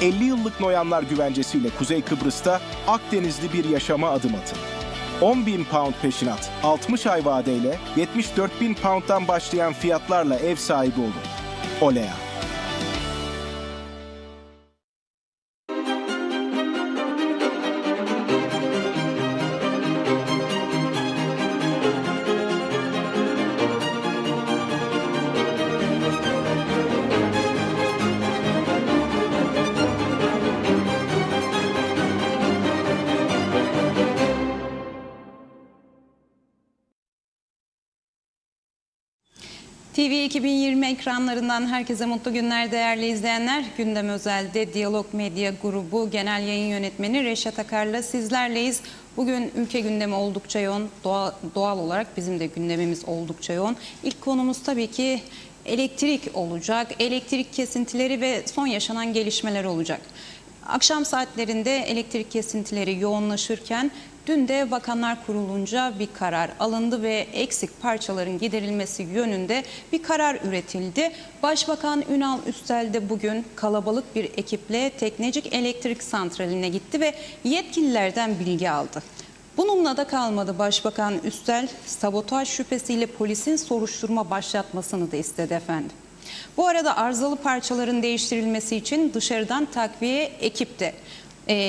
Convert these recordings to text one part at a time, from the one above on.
50 yıllık Noyanlar güvencesiyle Kuzey Kıbrıs'ta Akdenizli bir yaşama adım atın. 10.000 pound peşinat, 60 ay vadeyle 74.000 pound'dan başlayan fiyatlarla ev sahibi olun. Olea. TV 2020 ekranlarından herkese mutlu günler değerli izleyenler. Gündem Özel'de Diyalog Medya Grubu Genel Yayın Yönetmeni Reşat Akar'la sizlerleyiz. Bugün ülke gündemi oldukça yoğun. Doğal olarak bizim de gündemimiz oldukça yoğun. İlk konumuz tabii ki elektrik olacak. Elektrik kesintileri ve son yaşanan gelişmeler olacak. Akşam saatlerinde elektrik kesintileri yoğunlaşırken dün de Bakanlar Kurulu'nca bir karar alındı ve eksik parçaların giderilmesi yönünde bir karar üretildi. Başbakan Ünal Üstel de bugün kalabalık bir ekiple Teknecik Elektrik Santrali'ne gitti ve yetkililerden bilgi aldı. Bununla da kalmadı. Başbakan Üstel sabotaj şüphesiyle polisin soruşturma başlatmasını da istedi efendim. Bu arada arızalı parçaların değiştirilmesi için dışarıdan takviye ekip de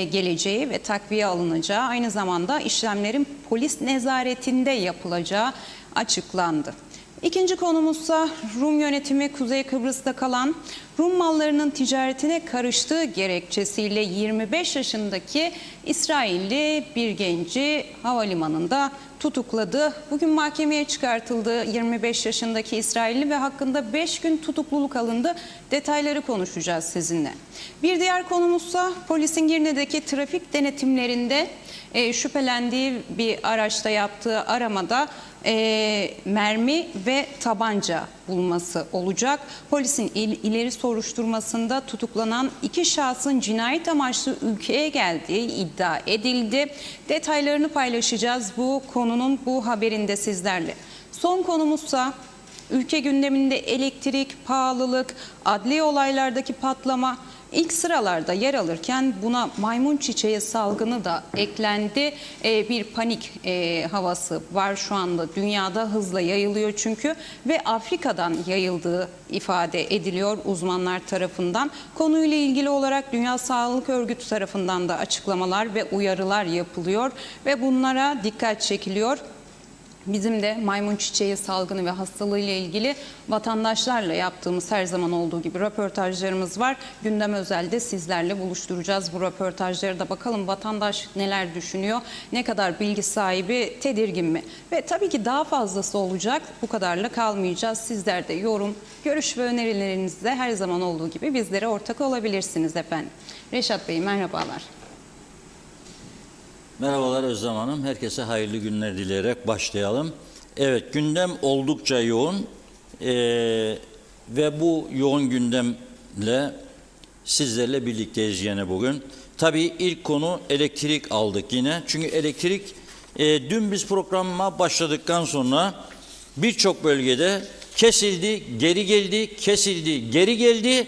geleceği ve takviye alınacağı, aynı zamanda işlemlerin polis nezaretinde yapılacağı açıklandı. İkinci konumuzsa Rum yönetimi Kuzey Kıbrıs'ta kalan Rum mallarının ticaretine karıştığı gerekçesiyle 25 yaşındaki İsrailli bir genci havalimanında tutukladı. Bugün mahkemeye çıkartıldı 25 yaşındaki İsrailli ve hakkında 5 gün tutukluluk alındı. Detayları konuşacağız sizinle. Bir diğer konumuzsa polisin Girne'deki trafik denetimlerinde şüphelendiği bir araçta yaptığı aramada mermi ve tabanca bulması olacak. Polisin ileri soruşturmasında tutuklanan 2 şahsın cinayet amaçlı ülkeye geldiği iddia edildi. Detaylarını paylaşacağız bu konunun, bu haberinde sizlerle. Son konumuzsa ülke gündeminde elektrik, pahalılık, adli olaylardaki patlama ilk sıralarda yer alırken buna maymun çiçeği salgını da eklendi. Bir panik havası var şu anda, dünyada hızla yayılıyor çünkü ve Afrika'dan yayıldığı ifade ediliyor uzmanlar tarafından. Konuyla ilgili olarak Dünya Sağlık Örgütü tarafından da açıklamalar ve uyarılar yapılıyor ve bunlara dikkat çekiliyor. Bizim de maymun çiçeği salgını ve hastalığı ile ilgili vatandaşlarla yaptığımız her zaman olduğu gibi röportajlarımız var. Gündem Özel'de sizlerle buluşturacağız bu röportajları da. Bakalım vatandaş neler düşünüyor, ne kadar bilgi sahibi, tedirgin mi? Ve tabii ki daha fazlası olacak, bu kadarla kalmayacağız. Sizler de yorum, görüş ve önerilerinizde her zaman olduğu gibi bizlere ortak olabilirsiniz efendim. Reşat Bey merhabalar. Merhabalar Özlem Hanım. Herkese hayırlı günler dileyerek başlayalım. Evet, gündem oldukça yoğun ve bu yoğun gündemle sizlerle birlikteyiz yine bugün. Tabii ilk konu elektrik aldık yine. Çünkü elektrik dün biz programa başladıktan sonra birçok bölgede kesildi, geri geldi, kesildi, geri geldi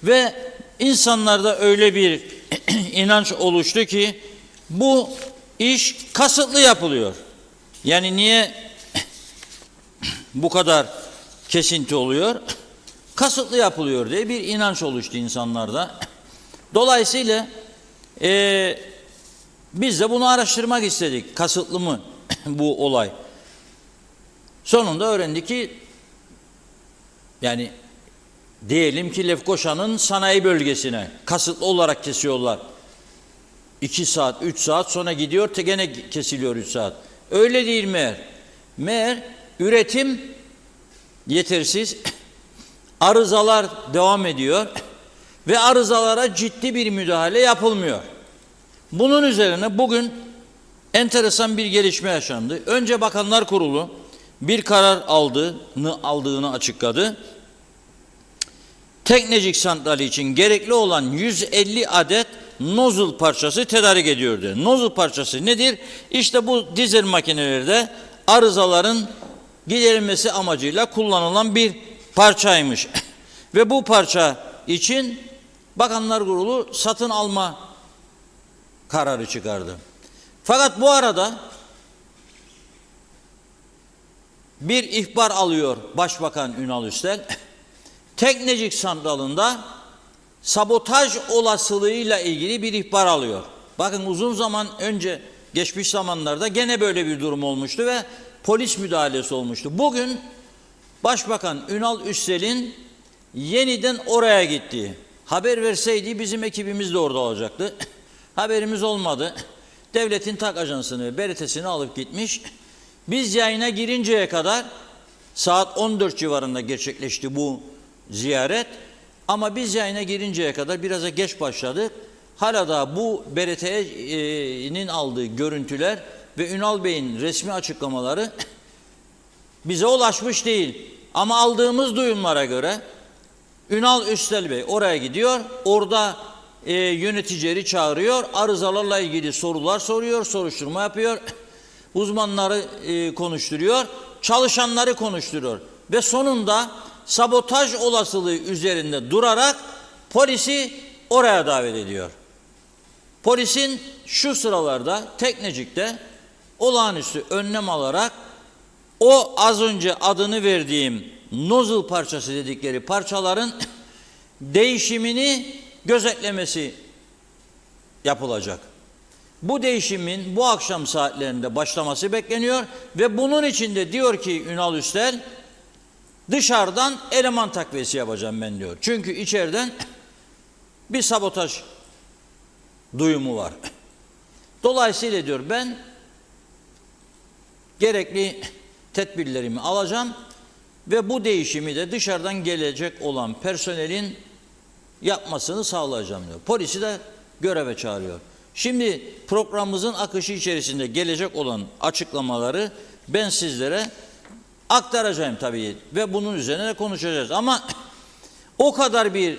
ve insanlarda öyle bir inanç oluştu ki bu iş kasıtlı yapılıyor. Yani niye bu kadar kesinti oluyor? Kasıtlı yapılıyor diye bir inanç oluştu insanlarda. Dolayısıyla biz de bunu araştırmak istedik. Kasıtlı mı bu olay? Sonunda öğrendik ki yani diyelim ki Lefkoşa'nın sanayi bölgesine kasıtlı olarak kesiyorlar. 2 saat, 3 saat sonra gidiyor, gene kesiliyor 3 saat. Öyle değil meğer. Meğer üretim yetersiz, arızalar devam ediyor ve arızalara ciddi bir müdahale yapılmıyor. Bunun üzerine bugün enteresan bir gelişme yaşandı. Önce Bakanlar Kurulu bir karar aldığını açıkladı. Teknecik santrali için gerekli olan 150 adet nozzle parçası tedarik ediyordu. Nozzle parçası nedir? İşte bu dizel makinelerde arızaların giderilmesi amacıyla kullanılan bir parçaymış. Ve bu parça için Bakanlar Kurulu satın alma kararı çıkardı. Fakat bu arada bir ihbar alıyor Başbakan Ünal Üstel. Teknecik Santralı'nda sabotaj olasılığıyla ilgili bir ihbar alıyor. Bakın uzun zaman önce geçmiş zamanlarda gene böyle bir durum olmuştu ve polis müdahalesi olmuştu. Bugün Başbakan Ünal Üstel'in yeniden oraya gittiği, haber verseydi bizim ekibimiz de orada olacaktı. Haberimiz olmadı. Devletin tak ajansını, beritesini alıp gitmiş. Biz yayına girinceye kadar saat 14 civarında gerçekleşti bu ziyaret. Ama biz yayına girinceye kadar biraz da geç başladık. Hala da bu BRT'nin aldığı görüntüler ve Ünal Bey'in resmi açıklamaları bize ulaşmış değil. Ama aldığımız duyumlara göre Ünal Üstel Bey oraya gidiyor. Orada yöneticileri çağırıyor. Arızalarla ilgili sorular soruyor. Soruşturma yapıyor. Uzmanları konuşturuyor. Çalışanları konuşturuyor. Ve sonunda sabotaj olasılığı üzerinde durarak polisi oraya davet ediyor. Polisin şu sıralarda Teknecik'te olağanüstü önlem alarak o az önce adını verdiğim nozzle parçası dedikleri parçaların değişimini gözetlemesi yapılacak. Bu değişimin bu akşam saatlerinde başlaması bekleniyor ve bunun için de diyor ki Ünal Üstel, dışarıdan eleman takviyesi yapacağım ben diyor. Çünkü içeriden bir sabotaj duyumu var. Dolayısıyla diyor ben gerekli tedbirlerimi alacağım ve bu değişimi de dışarıdan gelecek olan personelin yapmasını sağlayacağım diyor. Polisi de göreve çağırıyor. Şimdi programımızın akışı içerisinde gelecek olan açıklamaları ben sizlere aktaracağım tabii ve bunun üzerine de konuşacağız. Ama o kadar bir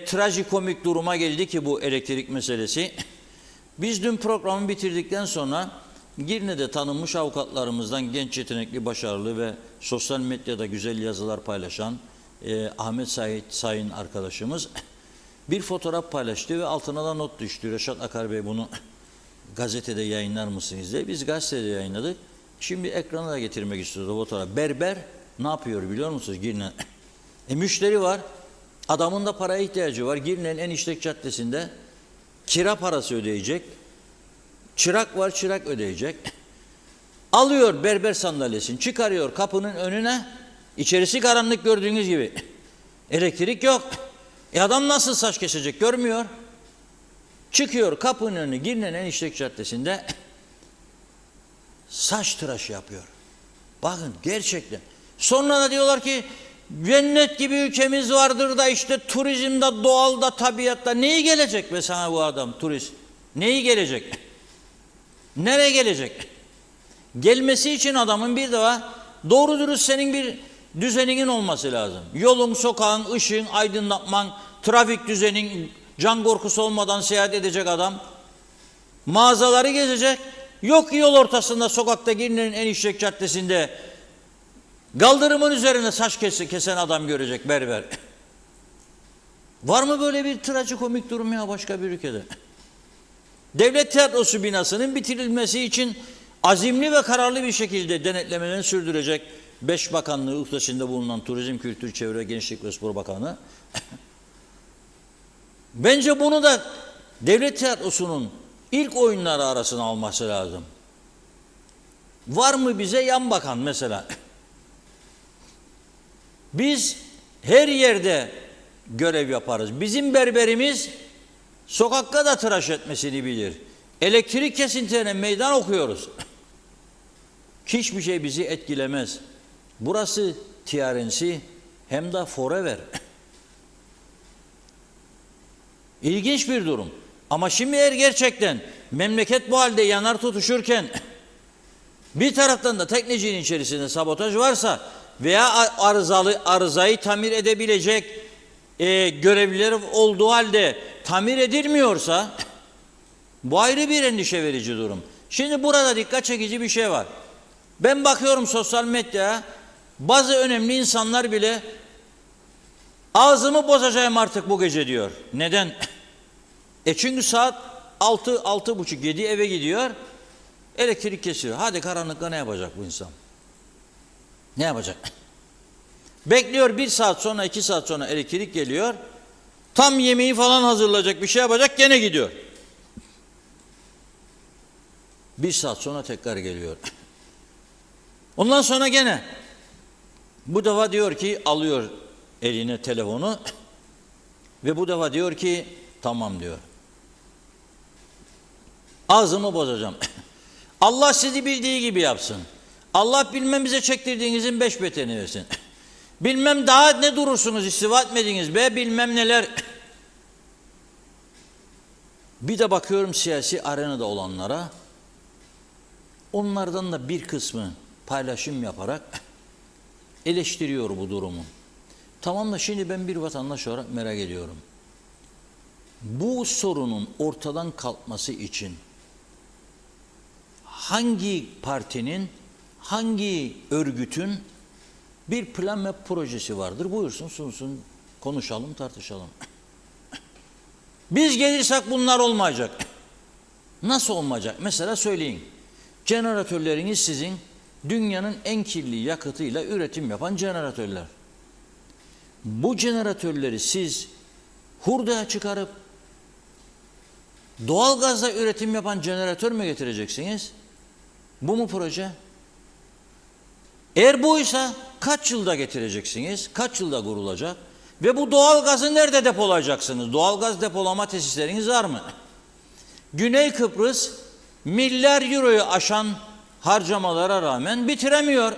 trajikomik duruma geldi ki bu elektrik meselesi. Biz dün programı bitirdikten sonra Girne'de tanınmış avukatlarımızdan genç, yetenekli, başarılı ve sosyal medyada güzel yazılar paylaşan Ahmet Sayın arkadaşımız bir fotoğraf paylaştı ve altına da not düştü. Reşat Akar Bey bunu gazetede yayınlar mısınız diye. Biz gazetede yayınladık. Şimdi ekrana da getirmek istiyoruz o fotoğraf. Berber ne yapıyor biliyor musunuz Girne? Müşteri var. Adamın da paraya ihtiyacı var. Girne'nin en işlek caddesinde kira parası ödeyecek. Çırak var, çırak ödeyecek. Alıyor berber sandalyesini, çıkarıyor kapının önüne. İçerisi karanlık gördüğünüz gibi. Elektrik yok. Adam nasıl saç kesecek görmüyor. Çıkıyor kapının önüne, Girne'nin en işlek caddesinde saç tıraşı yapıyor. Bakın gerçekten. Sonra da diyorlar ki cennet gibi ülkemiz vardır da işte turizmde, doğalda, tabiatta neyi gelecek be sana bu adam turist? Neyi gelecek? Nereye gelecek? Gelmesi için adamın bir defa doğru dürüst senin bir düzeninin olması lazım. Yolun, sokağın, ışığın, aydınlatman, trafik düzenin, can korkusu olmadan seyahat edecek adam. Mağazaları gezecek. Yok yol ortasında, sokakta, Girne'nin en işlek caddesinde kaldırımın üzerine saç kesen adam görecek berber. Var mı böyle bir trajikomik durum ya başka bir ülkede? Devlet Tiyatrosu binasının bitirilmesi için azimli ve kararlı bir şekilde denetlemelerini sürdürecek 5 bakanlığı üstesinde bulunan Turizm, Kültür, Çevre, Gençlik ve Spor Bakanı. Bence bunu da Devlet Tiyatrosu'nun ilk oyunları arasına alması lazım. Var mı bize yan bakan mesela? Biz her yerde görev yaparız. Bizim berberimiz sokakta da tıraş etmesini bilir. Elektrik kesintilerine meydan okuyoruz. Hiçbir şey bizi etkilemez. Burası TRNC hem de forever. İlginç bir durum. Ama şimdi eğer gerçekten memleket bu halde yanar tutuşurken bir taraftan da teknecinin içerisinde sabotaj varsa veya arızayı tamir edebilecek görevliler olduğu halde tamir edilmiyorsa bu ayrı bir endişe verici durum. Şimdi burada dikkat çekici bir şey var. Ben bakıyorum sosyal medyaya bazı önemli insanlar bile Ağzımı bozacağım artık bu gece diyor. Neden? Çünkü saat 6, 6.30, 7 eve gidiyor. Elektrik kesiyor. Hadi karanlıkta ne yapacak bu insan? Ne yapacak? Bekliyor, 1 saat sonra 2 saat sonra elektrik geliyor. Tam yemeği falan hazırlayacak, bir şey yapacak, gene gidiyor. 1 saat sonra tekrar geliyor. Ondan sonra gene. Bu defa diyor ki, alıyor eline telefonu ve bu defa diyor ki tamam diyor. Ağzımı bozacağım. Allah sizi bildiği gibi yapsın. Allah bilmem bize çektirdiğinizin 5 beterini versin. Bilmem daha ne durursunuz istiva etmediniz be, bilmem neler. Bir de bakıyorum siyasi arenada olanlara, onlardan da bir kısmı paylaşım yaparak eleştiriyor bu durumu. Tamam da şimdi ben bir vatandaş olarak merak ediyorum. Bu sorunun ortadan kalkması için hangi partinin, hangi örgütün bir plan ve projesi vardır? Buyursun, sunsun, konuşalım, tartışalım. Biz gelirsek bunlar olmayacak. Nasıl olmayacak? Mesela söyleyin. Jeneratörleriniz sizin dünyanın en kirli yakıtıyla üretim yapan jeneratörler. Bu jeneratörleri siz hurdaya çıkarıp doğalgazla üretim yapan jeneratör mü getireceksiniz? Bu mu proje? Eğer buysa kaç yılda getireceksiniz? Kaç yılda kurulacak? Ve bu doğalgazı nerede depolayacaksınız? Doğalgaz depolama tesisleriniz var mı? Güney Kıbrıs milyar euroyu aşan harcamalara rağmen bitiremiyor.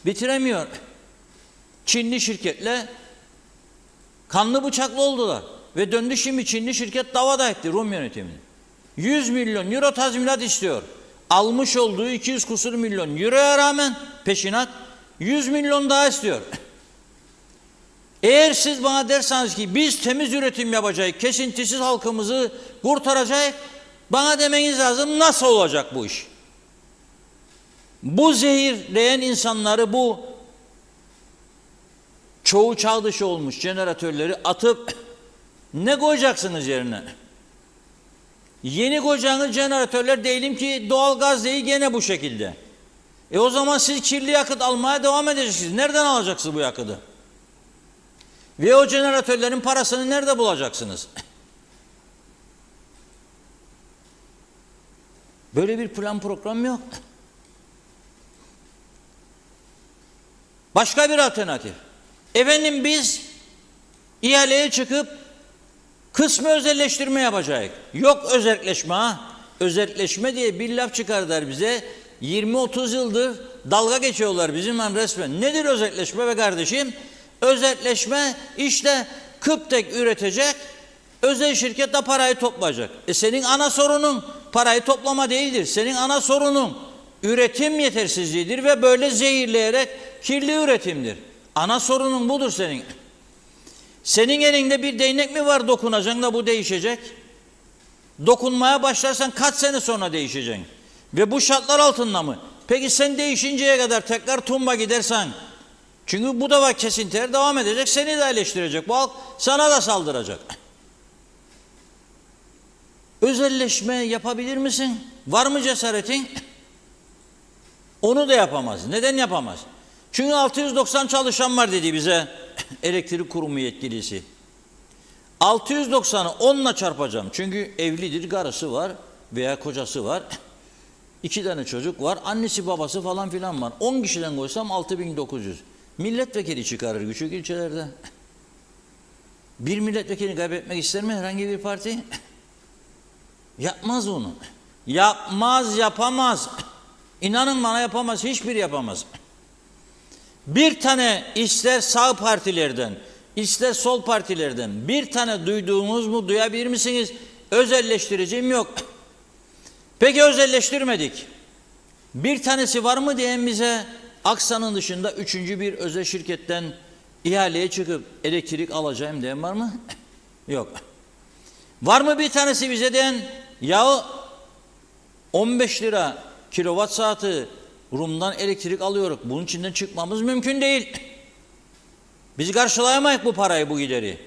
Bitiremiyor. Çinli şirketle kanlı bıçaklı oldular. Ve döndü şimdi Çinli şirket davada etti Rum yönetimini. 100 milyon euro tazminat istiyor. Almış olduğu 200 kusur milyon euroya rağmen peşinat 100 milyon daha istiyor. Eğer siz bana derseniz ki biz temiz üretim yapacağız, kesintisiz halkımızı kurtaracağız, bana demeniz lazım nasıl olacak bu iş? Bu zehirleyen insanları, bu çoğu çağ dışı olmuş jeneratörleri atıp ne koyacaksınız yerine? Yeni koyacağınız jeneratörler diyelim ki doğalgaz değil, gene bu şekilde. O zaman siz kirli yakıt almaya devam edeceksiniz. Nereden alacaksınız bu yakıtı? Ve o jeneratörlerin parasını nerede bulacaksınız? Böyle bir plan program yok. Başka bir alternatif. Efendim biz ihaleye çıkıp kısmı özelleştirme yapacağız. Yok özelleşme ha. Özelleşme diye bir laf çıkardılar bize. 20-30 yıldır dalga geçiyorlar bizimle resmen. Nedir özelleşme be kardeşim? Özelleşme işte Kıptek üretecek, özel şirket de parayı toplayacak. Senin ana sorunun parayı toplama değildir. Senin ana sorunun üretim yetersizliğidir ve böyle zehirleyerek kirli üretimdir. Ana sorunun budur senin. Senin elinde bir değnek mi var dokunacaksın da bu değişecek? Dokunmaya başlarsan kaç sene sonra değişeceksin? Ve bu şartlar altında mı? Peki sen değişinceye kadar tekrar tumba gidersen, çünkü bu da kesintiler devam edecek, seni de eleştirecek. Bu halk sana da saldıracak. Özelleşme yapabilir misin? Var mı cesaretin? Onu da yapamaz. Neden yapamaz? Çünkü 690 çalışan var dedi bize elektrik kurumu yetkilisi. 690'ı 10'la çarpacağım. Çünkü evlidir, karısı var veya kocası var. 2 tane çocuk var. Annesi babası falan filan var. 10 kişiden koysam 6900. Milletvekili çıkarır küçük ilçelerde. Bir milletvekilini kaybetmek ister mi herhangi bir parti? Yapmaz onu. Yapmaz, yapamaz. İnanın bana yapamaz, hiçbir yapamaz. Bir tane ister sağ partilerden, ister sol partilerden bir tane duyduğunuz mu, duyabilir misiniz? Özelleştireceğim yok. Peki özelleştirmedik. Bir tanesi var mı diyen bize Aksa'nın dışında 3. bir özel şirketten ihaleye çıkıp elektrik alacağım diyen var mı? Yok. Var mı bir tanesi bize diyen ya 15 lira kilowatt saati Rum'dan elektrik alıyoruz. Bunun içinden çıkmamız mümkün değil. Biz karşılayamayız bu parayı, bu gideri.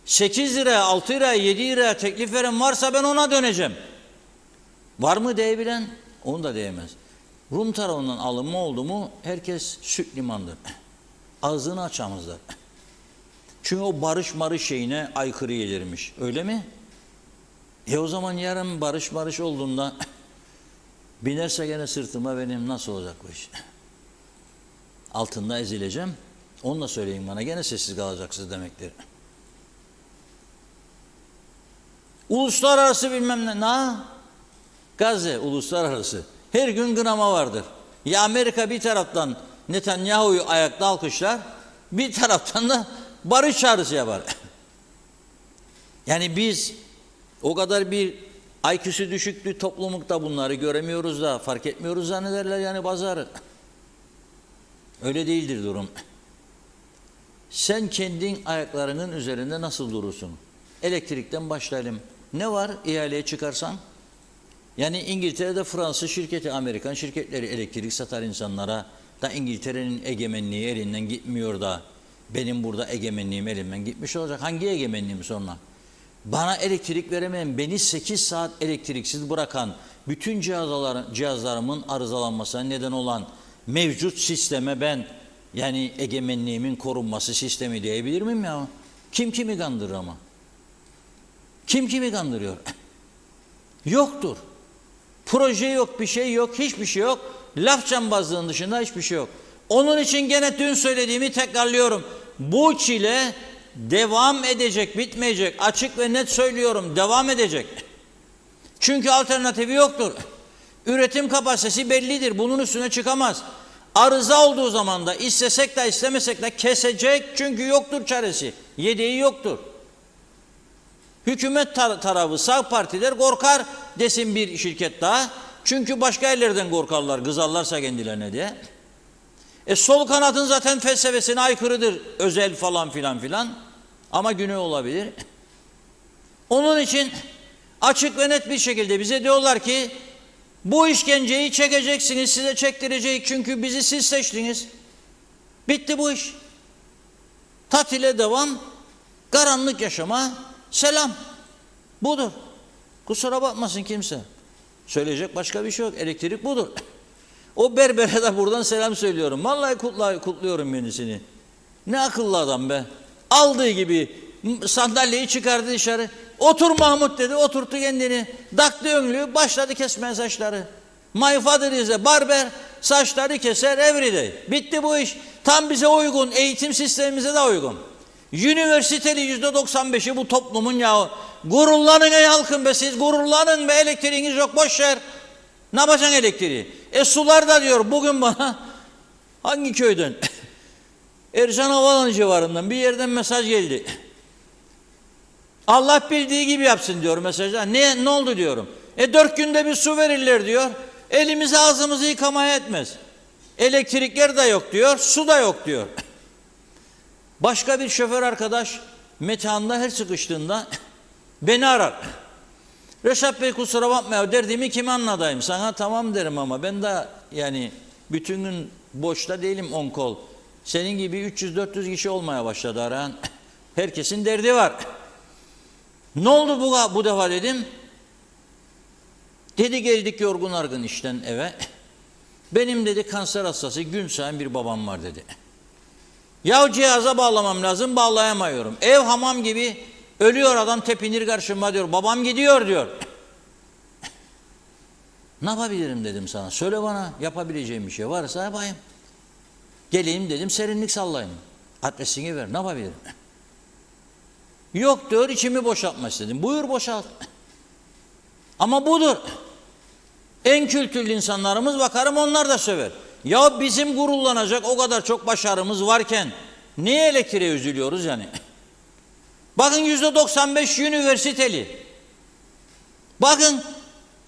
8 lira, 6 lira, 7 lira teklif veren varsa ben ona döneceğim. Var mı diyebilen? Onu da diyemez. Rum tarafından alınma oldu mu herkes süt limandır. Ağzını açamazlar. Çünkü o barış marış şeyine aykırı gelirmiş. Öyle mi? O zaman yarın barış olduğunda binerse gene sırtıma benim nasıl olacak bu iş? Altında ezileceğim. Onu da söyleyin bana. Gene sessiz kalacaksınız demektir. Uluslararası bilmem ne. Gazze uluslararası. Her gün gınama vardır. Ya Amerika bir taraftan Netanyahu'yu ayakta alkışlar, bir taraftan da barış çağrısı yapar. Yani biz o kadar bir IQ'su düşük bir toplumlukta bunları göremiyoruz da fark etmiyoruz zannederler yani bazıları. Öyle değildir durum. Sen kendin ayaklarının üzerinde nasıl durursun? Elektrikten başlayalım. Ne var ihaleye çıkarsan? Yani İngiltere'de Fransız şirketi, Amerikan şirketleri elektrik satar insanlara. Da İngiltere'nin egemenliği elinden gitmiyor da benim burada egemenliğim elimden gitmiş olacak. Hangi egemenliğim sonra? Bana elektrik veremeyen, beni 8 saat elektriksiz bırakan, bütün cihazlarımın arızalanmasına neden olan mevcut sisteme ben yani egemenliğimin korunması sistemi diyebilir miyim ya? Kim kimi kandırır ama? Kim kimi kandırıyor? Yoktur. Proje yok, bir şey yok, hiçbir şey yok. Laf cambazlığın dışında hiçbir şey yok. Onun için gene dün söylediğimi tekrarlıyorum. Bu çile devam edecek, bitmeyecek. Açık ve net söylüyorum, devam edecek. Çünkü alternatifi yoktur. Üretim kapasitesi bellidir. Bunun üstüne çıkamaz. Arıza olduğu zaman da istesek de istemesek de kesecek. Çünkü yoktur çaresi. Yedeği yoktur. Hükümet tarafı sağ partiler korkar desin bir şirket daha. Çünkü başka yerlerden korkarlar, kızarlarsa kendilerine diye. Sol kanatın zaten felsefesine aykırıdır. Özel falan filan. Ama günü olabilir. Onun için açık ve net bir şekilde bize diyorlar ki bu işkenceyi çekeceksiniz, size çektirecek çünkü bizi siz seçtiniz. Bitti bu iş. Tatile devam, karanlık yaşama, selam. Budur. Kusura bakmasın kimse. Söyleyecek başka bir şey yok. Elektrik budur. O berbere de buradan selam söylüyorum. Vallahi kutluyorum kendisini. Ne akıllı adam be. Aldığı gibi sandalyeyi çıkardı dışarı. Otur Mahmut dedi. Oturttu kendini. Taktı önlüğü. Başladı kesmeye saçları. My father is a barber. Saçları keser everyday. Bitti bu iş. Tam bize uygun. Eğitim sistemimize de uygun. Üniversiteli %95'i bu toplumun ya. Gururlanın ey halkım be siz. Gururlanın be, elektriğiniz yok. Boş ver. Ne yapacaksın elektriği? Sular da diyor bugün bana hangi köyden? Ercan Havalanı civarından bir yerden mesaj geldi. Allah bildiği gibi yapsın diyor mesajda. Ne oldu diyorum. 4 günde bir su verirler diyor. Elimizi ağzımızı yıkamaya etmez. Elektrikler de yok diyor. Su da yok diyor. Başka bir şoför arkadaş mekanda her sıkıştığında beni arar. Reşat Bey kusura bakma ya, derdimi kime anlatayım? Sana tamam derim ama ben de yani bütün gün boşta değilim, on kol. Senin gibi 300-400 kişi olmaya başladı arayan. Herkesin derdi var. Ne oldu bu defa dedim. Dedi geldik yorgun argın işten eve. Benim dedi kanser hastası gün sayan bir babam var dedi. Ya cihaza bağlamam lazım, bağlayamıyorum. Ev hamam gibi ölüyor adam, tepinir karşıma diyor. Babam gidiyor diyor. Ne yapabilirim dedim sana. Söyle bana yapabileceğim bir şey varsa yapayım. Geleyim dedim, serinlik sallayayım. Adresini ver, ne yapabilirim? Yok diyor, içimi boşaltmak istedim. Buyur boşalt. Ama budur. En kültürlü insanlarımız bakarım onlar da söver. Ya bizim gururlanacak o kadar çok başarımız varken niye elektriğe üzülüyoruz yani? Bakın %95 üniversiteli. Bakın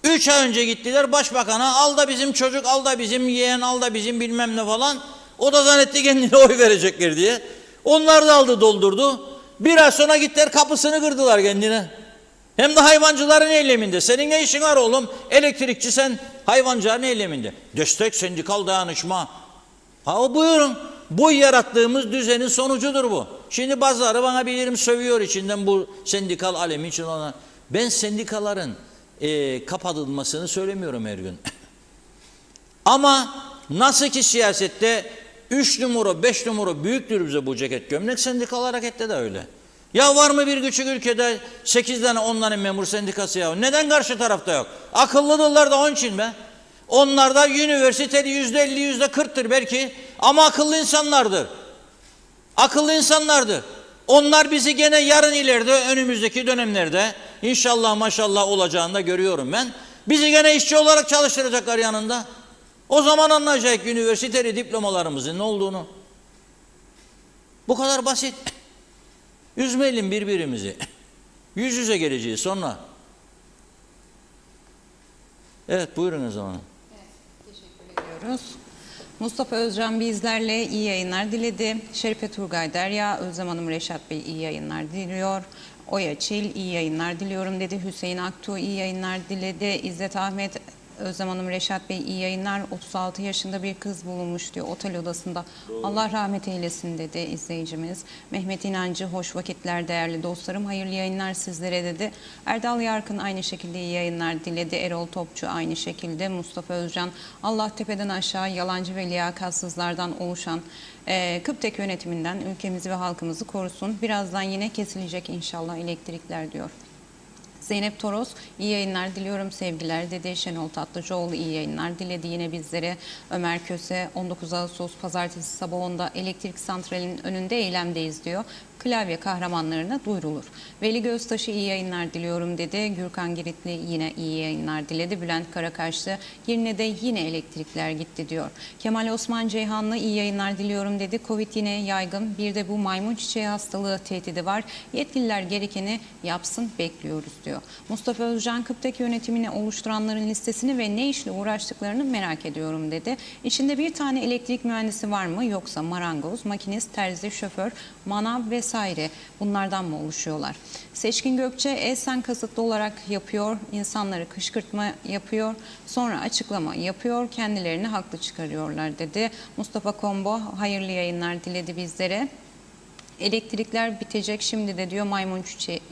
3 ay önce gittiler başbakana, al da bizim çocuk, al da bizim yeğen, al da bizim bilmem ne falan. O da zannetti kendine oy verecekler diye. Onlar da aldı doldurdu. Bir ay sonra gittiler kapısını kırdılar kendine. Hem de hayvancıların eyleminde. Senin ne işin var oğlum? Elektrikçi sen, hayvancıların eyleminde. Destek, sendikal dayanışma. Ha buyurun. Bu yarattığımız düzenin sonucudur bu. Şimdi bazıları bana bilirim sövüyor içinden bu sendikal alemi için ona. Ben sendikaların kapatılmasını söylemiyorum her gün. Ama nasıl ki siyasette 3 numara 5 numara büyüktür bize bu ceket gömlek, sendikal harekette de öyle. Ya var mı bir küçük ülkede 8 tane 10 tane memur sendikası ya? Neden karşı tarafta yok? Akıllıdırlar da onun için be. Onlar da üniversiteli %50 %40'tır belki ama akıllı insanlardır. Akıllı insanlardır. Onlar bizi gene yarın ileride önümüzdeki dönemlerde inşallah maşallah olacağını da görüyorum ben. Bizi gene işçi olarak çalıştıracaklar yanında. O zaman anlayacak üniversiteli diplomalarımızın ne olduğunu. Bu kadar basit. Üzmeyelim birbirimizi. Yüz yüze geleceğiz sonra. Evet buyurun o zaman. Teşekkür ediyoruz. Mustafa Özcan bizlerle iyi yayınlar diledi. Şerife Turgay Derya, Özlem Hanım, Reşat Bey iyi yayınlar diliyor. Oya Çil iyi yayınlar diliyorum dedi. Hüseyin Aktuğ iyi yayınlar diledi. İzzet Ahmet, Özlem Hanım, Reşat Bey iyi yayınlar. 36 yaşında bir kız bulunmuş diyor otel odasında. Doğru. Allah rahmet eylesin dedi izleyicimiz. Mehmet İnancı, hoş vakitler değerli dostlarım. Hayırlı yayınlar sizlere dedi. Erdal Yarkın aynı şekilde iyi yayınlar diledi. Erol Topçu aynı şekilde. Mustafa Özcan, Allah tepeden aşağı yalancı ve liyakatsızlardan oluşan Kıptek yönetiminden ülkemizi ve halkımızı korusun. Birazdan yine kesilecek inşallah elektrikler diyor. Zeynep Toros iyi yayınlar diliyorum sevgiler dedi. Şenol Tatlıcıoğlu iyi yayınlar diledi yine bizlere. Ömer Köse 19 Ağustos Pazartesi sabah 10'da elektrik santralinin önünde eylemdeyiz diyor. Klavye kahramanlarına duyurulur. Veli Göztaşı iyi yayınlar diliyorum dedi. Gürkan Giritli yine iyi yayınlar diledi. Bülent Karakaşlı Girne'de yine elektrikler gitti diyor. Kemal Osman Ceyhanlı iyi yayınlar diliyorum dedi. Covid yine yaygın. Bir de bu maymun çiçeği hastalığı tehdidi var. Yetkililer gerekeni yapsın bekliyoruz diyor. Mustafa Özcan Kıptek yönetimini oluşturanların listesini ve ne işle uğraştıklarını merak ediyorum dedi. İçinde bir tane elektrik mühendisi var mı yoksa marangoz, makinist, terzi, şoför, manav vesaire bunlardan mı oluşuyorlar? Seçkin Gökçe Esen kasıtlı olarak yapıyor, insanları kışkırtma yapıyor, sonra açıklama yapıyor, kendilerini haklı çıkarıyorlar dedi. Mustafa Kombo hayırlı yayınlar diledi bizlere. Elektrikler bitecek şimdi de diyor maymun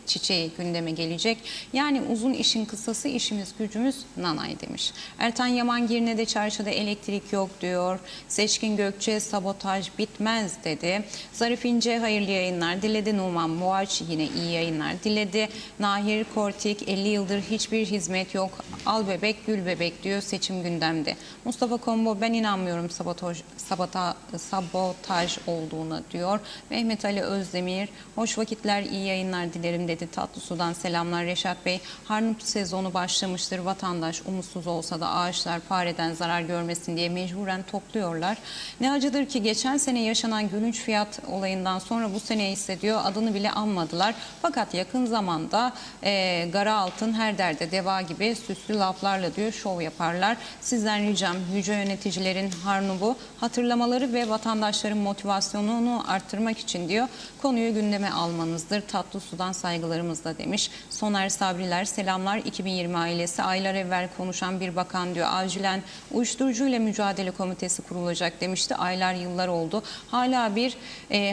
çiçeği gündeme gelecek. Yani uzun işin kısası işimiz gücümüz nanay demiş. Ertan Yaman Girne'de çarşıda elektrik yok diyor. Seçkin Gökçe sabotaj bitmez dedi. Zarif İnce hayırlı yayınlar diledi. Numan Boğaç yine iyi yayınlar diledi. Nahir Kortik 50 yıldır hiçbir hizmet yok. Al bebek gül bebek diyor seçim gündemde. Mustafa Kombo ben inanmıyorum sabotaj olduğuna diyor. Mehmet Ali Özdemir, hoş vakitler, iyi yayınlar dilerim dedi. Tatlısu'dan selamlar Reşat Bey. Harnup sezonu başlamıştır. Vatandaş umutsuz olsa da ağaçlar fareden zarar görmesin diye mecburen topluyorlar. Ne acıdır ki geçen sene yaşanan gülünç fiyat olayından sonra bu sene hissediyor. Adını bile anmadılar. Fakat yakın zamanda gara altın her derde deva gibi süslü laflarla diyor şov yaparlar. Sizden ricam yüce yöneticilerin Harnup'u hatırlamaları ve vatandaşların motivasyonunu arttırmak için diyor konuyu gündeme almanızdır. Tatlısu'dan saygılarımızla demiş. Soner Sabriler selamlar 2020 ailesi aylar evvel konuşan bir bakan diyor acilen uyuşturucuyla mücadele komitesi kurulacak demişti. Aylar yıllar oldu. Hala bir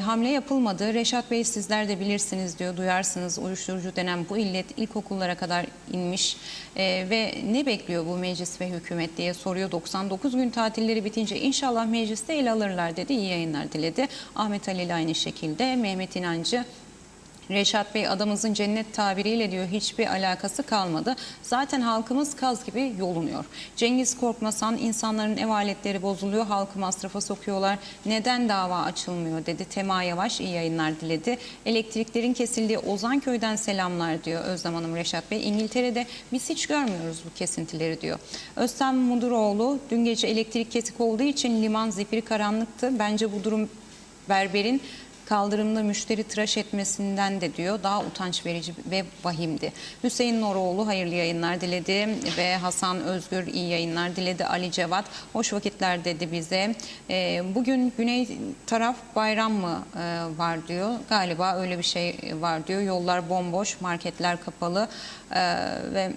hamle yapılmadı. Reşat Bey sizler de bilirsiniz diyor duyarsınız uyuşturucu denen bu illet ilkokullara kadar inmiş ve ne bekliyor bu meclis ve hükümet diye soruyor. 99 gün tatilleri bitince inşallah mecliste el alırlar dedi. İyi yayınlar diledi. Ahmet Ali ile aynı şekilde. Mehmet İnancı Reşat Bey adamımızın cennet tabiriyle diyor hiçbir alakası kalmadı. Zaten halkımız kaz gibi yolunuyor. Cengiz Korkmasan insanların ev aletleri bozuluyor. Halkı masrafa sokuyorlar. Neden dava açılmıyor dedi. Tema Yavaş iyi yayınlar diledi. Elektriklerin kesildiği Ozanköy'den selamlar diyor Özlem Hanım Reşat Bey. İngiltere'de biz hiç görmüyoruz bu kesintileri diyor. Özlem Muduroğlu dün gece elektrik kesik olduğu için liman zifiri karanlıktı. Bence bu durum berberin kaldırımda müşteri tıraş etmesinden de diyor daha utanç verici ve vahimdi. Hüseyin Noroğlu hayırlı yayınlar diledi ve Hasan Özgür iyi yayınlar diledi. Ali Cevat hoş vakitler dedi bize. Bugün güney taraf bayram mı var diyor. Galiba öyle bir şey var diyor. Yollar bomboş, marketler kapalı ve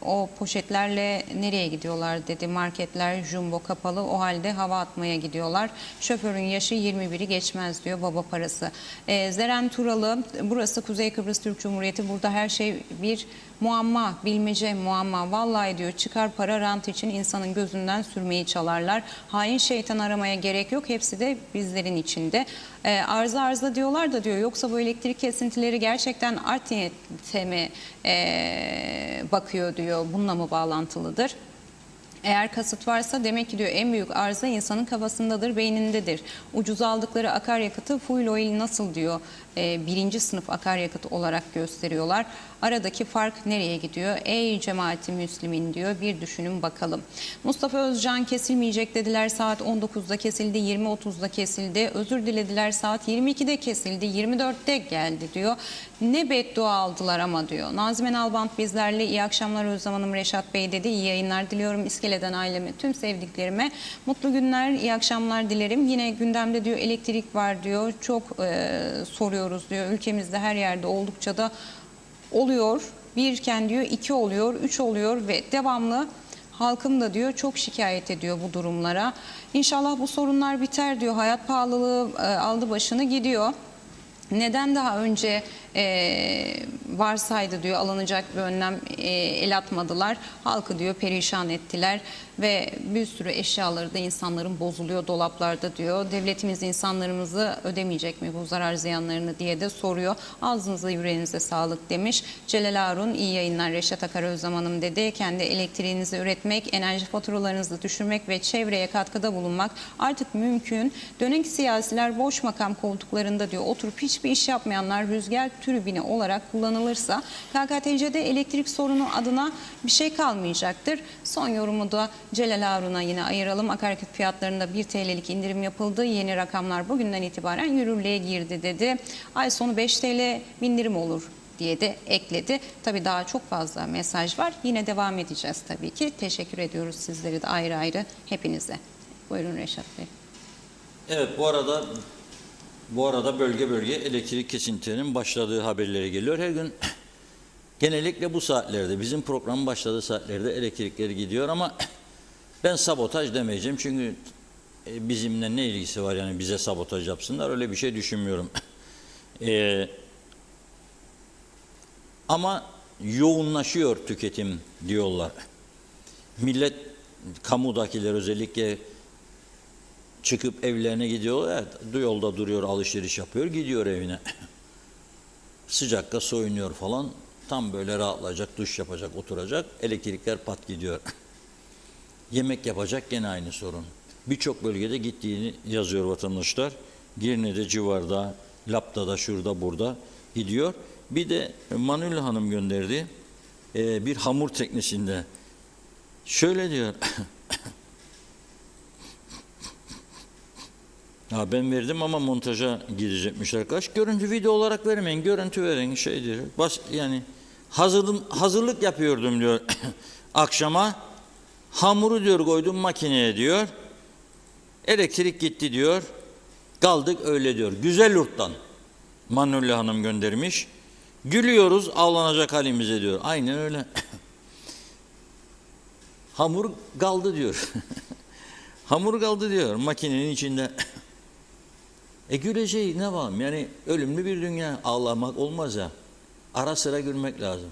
o poşetlerle nereye gidiyorlar dedi. Marketler jumbo kapalı, o halde hava atmaya gidiyorlar. Şoförün yaşı 21'i geçmez diyor, baba parası. Zeren Turalı, burası Kuzey Kıbrıs Türk Cumhuriyeti, burada her şey bir muamma, bilmece, muamma. Vallahi diyor, çıkar para rant için insanın gözünden sürmeyi çalarlar. Hain şeytan aramaya gerek yok. Hepsi de bizlerin içinde. Arıza diyorlar da diyor, yoksa bu elektrik kesintileri gerçekten art niyete mi bakıyor diyor. Bununla mı bağlantılıdır? Eğer kasıt varsa demek ki diyor en büyük arıza insanın kafasındadır, beynindedir. Ucuz aldıkları akaryakıtı fuel oil nasıl diyor birinci sınıf akaryakıt olarak gösteriyorlar. Aradaki fark nereye gidiyor? Ey cemaati Müslümin diyor, bir düşünün bakalım. Mustafa Özcan, kesilmeyecek dediler, saat 19'da kesildi, 20.30'da kesildi. Özür dilediler, saat 22'de kesildi, 24'te geldi diyor. Ne beddua aldılar ama diyor. Nazime Nalbant bizlerle, iyi akşamlar Özlem Hanım, Reşat Bey dedi. İyi yayınlar diliyorum İskele'den aileme, tüm sevdiklerime. Mutlu günler, iyi akşamlar dilerim. Yine gündemde diyor elektrik var diyor. Çok soruyoruz diyor. Ülkemizde her yerde oldukça da oluyor. Birken diyor 2 oluyor, 3 oluyor ve devamlı halkım da diyor çok şikayet ediyor bu durumlara. İnşallah bu sorunlar biter diyor. Hayat pahalılığı aldı başını gidiyor. Neden daha önce varsaydı diyor alınacak bir önlem el atmadılar. Halkı diyor perişan ettiler ve bir sürü eşyaları da insanların bozuluyor dolaplarda diyor. Devletimiz insanlarımızı ödemeyecek mi bu zarar ziyanlarını diye de soruyor. Ağzınıza yüreğinize sağlık demiş. Celal Harun, iyi yayınlar Reşat Akar Özlem Hanım dedi. Kendi elektriğinizi üretmek, enerji faturalarınızı düşürmek ve çevreye katkıda bulunmak artık mümkün. Dönek siyasiler boş makam koltuklarında diyor oturup hiçbir iş yapmayanlar rüzgar türbini olarak kullanılırsa KKTC'de elektrik sorunu adına bir şey kalmayacaktır. Son yorumu da Celal Harun'a yine ayıralım. Akaryakıt fiyatlarında 1 TL'lik indirim yapıldı. Yeni rakamlar bugünden itibaren yürürlüğe girdi dedi. Ay sonu 5 TL indirim olur diye de ekledi. Tabii daha çok fazla mesaj var. Yine devam edeceğiz tabii ki. Teşekkür ediyoruz sizleri de ayrı ayrı hepinize. Buyurun Reşat Bey. Evet, bu arada bölge bölge elektrik kesintilerinin başladığı haberleri geliyor. Her gün genellikle bu saatlerde, bizim programın başladığı saatlerde elektrikleri gidiyor ama ben sabotaj demeyeceğim. Çünkü bizimle ne ilgisi var yani bize sabotaj yapsınlar, öyle bir şey düşünmüyorum. Ama yoğunlaşıyor tüketim diyorlar. Millet, kamudakiler özellikle çıkıp evlerine gidiyorlar. Yolda duruyor, alışveriş yapıyor, gidiyor evine. Sıcakta soyunuyor falan. Tam böyle rahatlayacak, duş yapacak, oturacak. Elektrikler pat gidiyor. Yemek yapacak, gene aynı sorun. Birçok bölgede gittiğini yazıyor vatandaşlar. Girne'de, civarda, Lapta'da, şurada, burada gidiyor. Bir de Manül Hanım gönderdi. Bir hamur teknesinde. Şöyle diyor. Ya ben verdim ama montaja gidecekmiş arkadaş. Görüntü video olarak vermeyin. Görüntü verin şeydir. Yani hazırlık yapıyordum diyor. Akşama hamuru diyor koydum makineye diyor. Elektrik gitti diyor. Kaldık öyle diyor. Güzel yurttan. Manolya Hanım göndermiş. Gülüyoruz ağlanacak halimize diyor. Aynen öyle. Hamur kaldı diyor. Hamur kaldı diyor makinenin içinde. Güleceği ne var? Yani ölümlü bir dünya, ağlamak olmaz ya. Ara sıra gülmek lazım.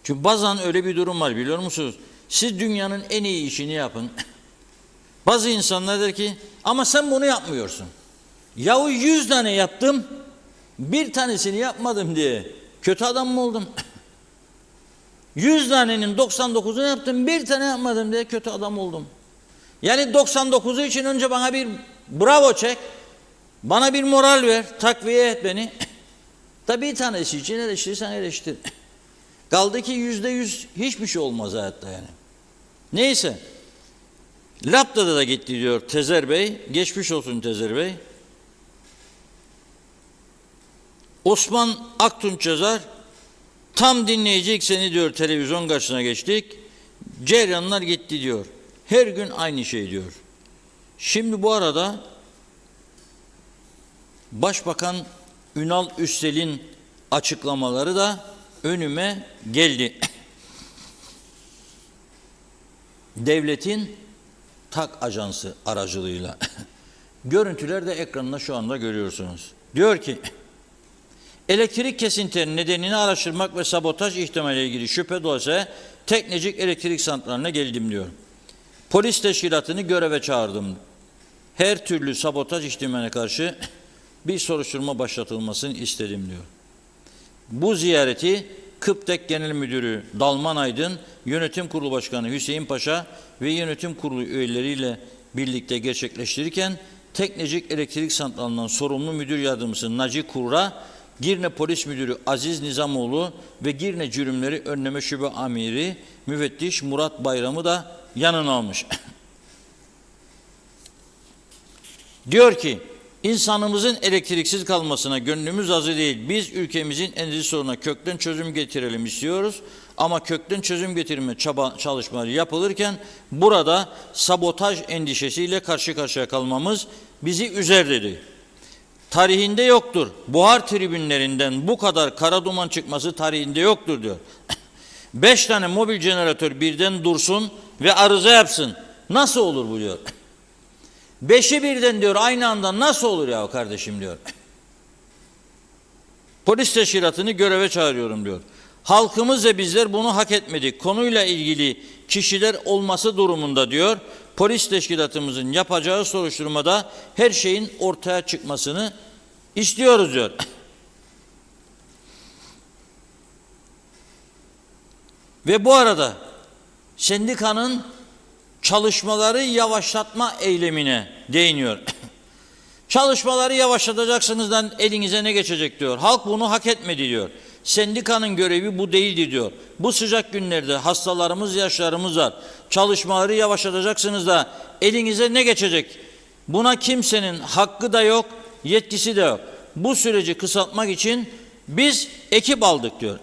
Çünkü bazen öyle bir durum var biliyor musunuz? Siz dünyanın en iyi işini yapın. Bazı insanlar der ki ama sen bunu yapmıyorsun. Yahu 100 tane yaptım, bir tanesini yapmadım diye kötü adam mı oldum? 100 tanenin 99'unu yaptım, bir tane yapmadım diye kötü adam oldum. Yani 99'u için önce bana bir bravo çek, bana bir moral ver, takviye et beni. Tabii bir tanesi için eleştirirsen eleştir. Kaldı ki %100 hiçbir şey olmaz hayatta yani. Neyse, Lapta'da da gitti diyor Tezer Bey, geçmiş olsun Tezer Bey. Osman Aktunç yazar, tam dinleyecek seni diyor, televizyon karşısına geçtik, ceryanlar gitti diyor. Her gün aynı şey diyor. Şimdi bu arada Başbakan Ünal Üstel'in açıklamaları da önüme geldi. devletin TAK ajansı aracılığıyla. Görüntüler de ekranında şu anda görüyorsunuz. Diyor ki, elektrik kesintilerinin nedenini araştırmak ve sabotaj ihtimaliyle ilgili şüphe dolayısıyla Teknecik Elektrik Santralı'na geldim diyor. Polis teşkilatını göreve çağırdım. Her türlü sabotaj ihtimaline karşı bir soruşturma başlatılmasını istedim diyor. Bu ziyareti Kıptek Genel Müdürü Dalman Aydın, Yönetim Kurulu Başkanı Hüseyin Paşa ve Yönetim Kurulu üyeleriyle birlikte gerçekleştirirken Teknecik Elektrik Santralı'ndan sorumlu müdür yardımcısı Naci Kurra, Girne Polis Müdürü Aziz Nizamoğlu ve Girne Cürümleri Önleme Şube Amiri Müfettiş Murat Bayram'ı da yanına almış. Diyor ki, insanımızın elektriksiz kalmasına gönlümüz razı değil. Biz ülkemizin enerji sorununa kökten çözüm getirelim istiyoruz. Ama kökten çözüm getirme çalışmaları yapılırken burada sabotaj endişesiyle karşı karşıya kalmamız bizi üzer dedi. Tarihinde yoktur. Buhar tribünlerinden bu kadar kara duman çıkması tarihinde yoktur diyor. 5 tane mobil jeneratör birden dursun ve arıza yapsın. Nasıl olur bu diyor. 5'i birden diyor aynı anda nasıl olur ya kardeşim diyor. Polis teşkilatını göreve çağırıyorum diyor. Halkımız ve bizler bunu hak etmedik. Konuyla ilgili kişiler olması durumunda diyor. Polis teşkilatımızın yapacağı soruşturmada her şeyin ortaya çıkmasını istiyoruz diyor. Ve bu arada sendikanın çalışmaları yavaşlatma eylemine değiniyor. Çalışmaları yavaşlatacaksınızdan elinize ne geçecek diyor. Halk bunu hak etmedi diyor. Sendikanın görevi bu değildi diyor. Bu sıcak günlerde hastalarımız, yaşlarımız var. Çalışmaları yavaşlatacaksınız da elinize ne geçecek? Buna kimsenin hakkı da yok, yetkisi de yok. Bu süreci kısaltmak için biz ekip aldık diyor.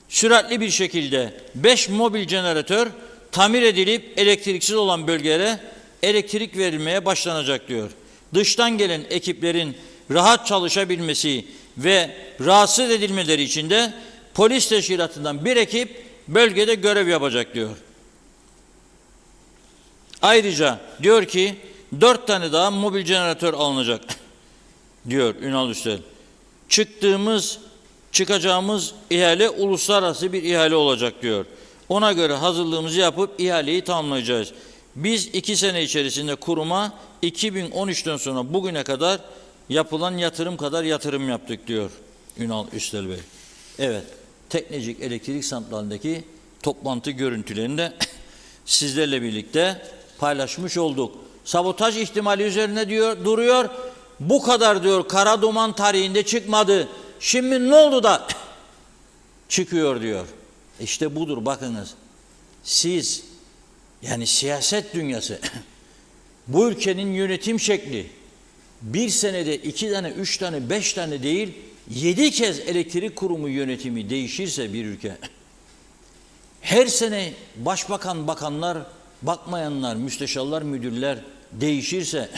Süratli bir şekilde 5 mobil jeneratör tamir edilip elektriksiz olan bölgelere elektrik verilmeye başlanacak diyor. Dıştan gelen ekiplerin rahat çalışabilmesi ve rahatsız edilmeleri için de polis teşkilatından bir ekip bölgede görev yapacak diyor. Ayrıca diyor ki 4 tane daha mobil jeneratör alınacak diyor Ünal Üstel. Çıkacağımız ihale uluslararası bir ihale olacak diyor. Ona göre hazırlığımızı yapıp ihaleyi tamamlayacağız. Biz 2 sene içerisinde kuruma 2013'ten sonra bugüne kadar yapılan yatırım kadar yatırım yaptık diyor Ünal Üstel Bey. Evet, Teknecik Elektrik Santralı'ndaki toplantı görüntülerini de sizlerle birlikte paylaşmış olduk. Sabotaj ihtimali üzerine diyor, duruyor. Bu kadar diyor kara duman tarihinde çıkmadı. Şimdi ne oldu da çıkıyor diyor. İşte budur bakınız. Siz yani siyaset dünyası bu ülkenin yönetim şekli bir senede 2 tane, 3 tane, 5 tane değil 7 kez elektrik kurumu yönetimi değişirse bir ülke her sene başbakan, bakanlar, bakmayanlar, müsteşarlar, müdürler değişirse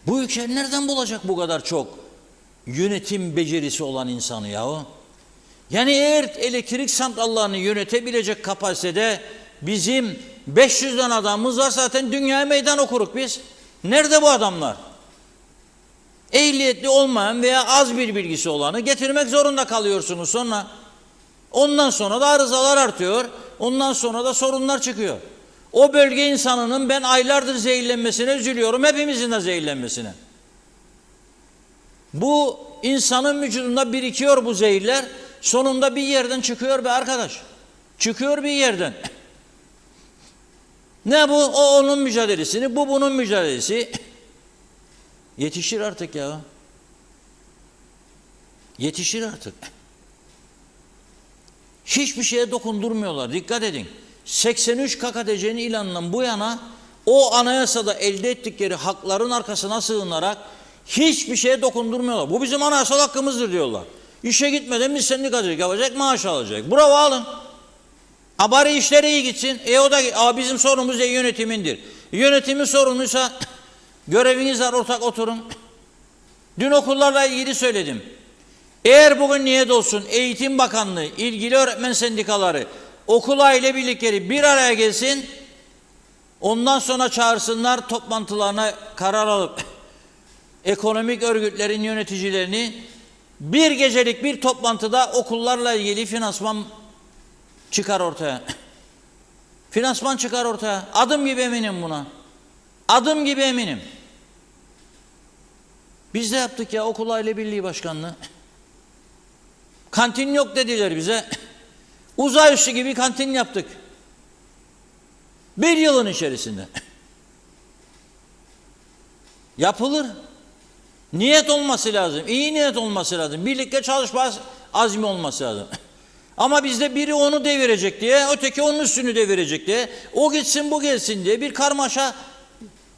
bu ülke nereden bulacak bu kadar çok yönetim becerisi olan insanı yahu? Yani eğer elektrik santrallarını yönetebilecek kapasitede bizim 500 tane adamımız var zaten dünyaya meydan okuruk biz. Nerede bu adamlar? Ehliyetli olmayan veya az bir bilgisi olanı getirmek zorunda kalıyorsunuz sonra. Ondan sonra da arızalar artıyor. Ondan sonra da sorunlar çıkıyor. O bölge insanının ben aylardır zehirlenmesine üzülüyorum. Hepimizin de zehirlenmesine. Bu insanın vücudunda birikiyor bu zehirler. Sonunda bir yerden çıkıyor be arkadaş. Çıkıyor bir yerden. Ne bu? O onun mücadelesini, bu bunun mücadelesi. Yetişir artık ya. Yetişir artık. Hiçbir şeye dokundurmuyorlar. Dikkat edin. 83 KKTC'nin ilanından bu yana o anayasada elde ettikleri hakların arkasına sığınarak hiçbir şeye dokundurmuyorlar. Bu bizim anayasal hakkımızdır diyorlar. İşe gitmeden biz sendikacılık yapacak, maaş alacak. Bravo alın. Bari işleri iyi gitsin. O da bizim sorunumuz yönetimindir. Yönetimin sorunuysa göreviniz var, ortak oturun. Dün okullarla ilgili söyledim. Eğer bugün niyet olsun Eğitim Bakanlığı, ilgili öğretmen sendikaları okul aile birlikleri bir araya gelsin. Ondan sonra çağırsınlar toplantılarına karar alıp ekonomik örgütlerin yöneticilerini bir gecelik bir toplantıda okullarla ilgili finansman çıkar ortaya. Finansman çıkar ortaya. Adım gibi eminim buna. Adım gibi eminim. Biz de yaptık ya okul aile birliği başkanlığı. Kantin yok dediler bize. Uzay üssü gibi kantin yaptık. Bir yılın içerisinde. Yapılır. Niyet olması lazım. İyi niyet olması lazım. Birlikte çalışma azmi olması lazım. Ama bizde biri onu devirecek diye, öteki onun üstünü devirecek diye, o gitsin bu gelsin diye bir karmaşa.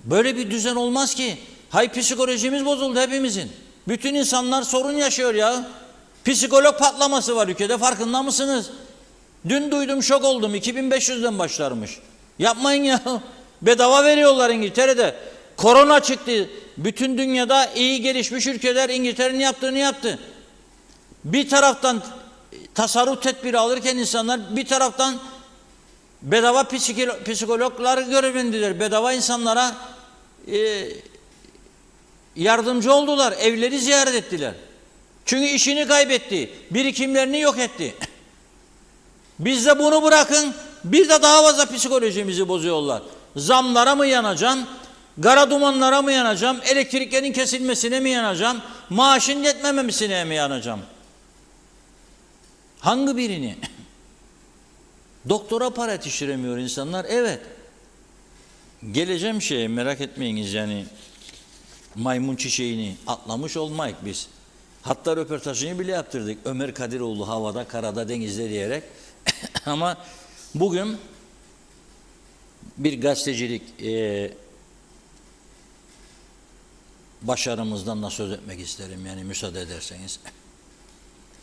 Böyle bir düzen olmaz ki. Hay psikolojimiz bozuldu hepimizin. Bütün insanlar sorun yaşıyor ya. Psikolog patlaması var ülkede, farkında mısınız? Dün duydum, şok oldum. 2500'den başlarmış. Yapmayın ya. Bedava veriyorlar İngiltere'de. Korona çıktı. Bütün dünyada iyi gelişmiş ülkeler İngiltere'nin yaptığını yaptı. Bir taraftan tasarruf tedbiri alırken insanlar, bir taraftan bedava psikologlar görevlendiler. Bedava insanlara yardımcı oldular. Evleri ziyaret ettiler. Çünkü işini kaybetti. Birikimlerini yok etti. Biz de bunu bırakın. Bir de daha fazla psikolojimizi bozuyorlar. Zamlara mı yanacağım? Kara dumanlara mı yanacağım? Elektriklerin kesilmesine mi yanacağım? Maaşın yetmemesine mi yanacağım? Hangi birini? Doktora para yetiştiremiyor insanlar. Evet. Geleceğim şeye, merak etmeyiniz yani, maymun çiçeğini atlamış olmayık biz. Hatta röportajını bile yaptırdık. Ömer Kadiroğlu havada, karada, denizde diyerek. Ama bugün bir gazetecilik başarımızdan da söz etmek isterim, yani müsaade ederseniz.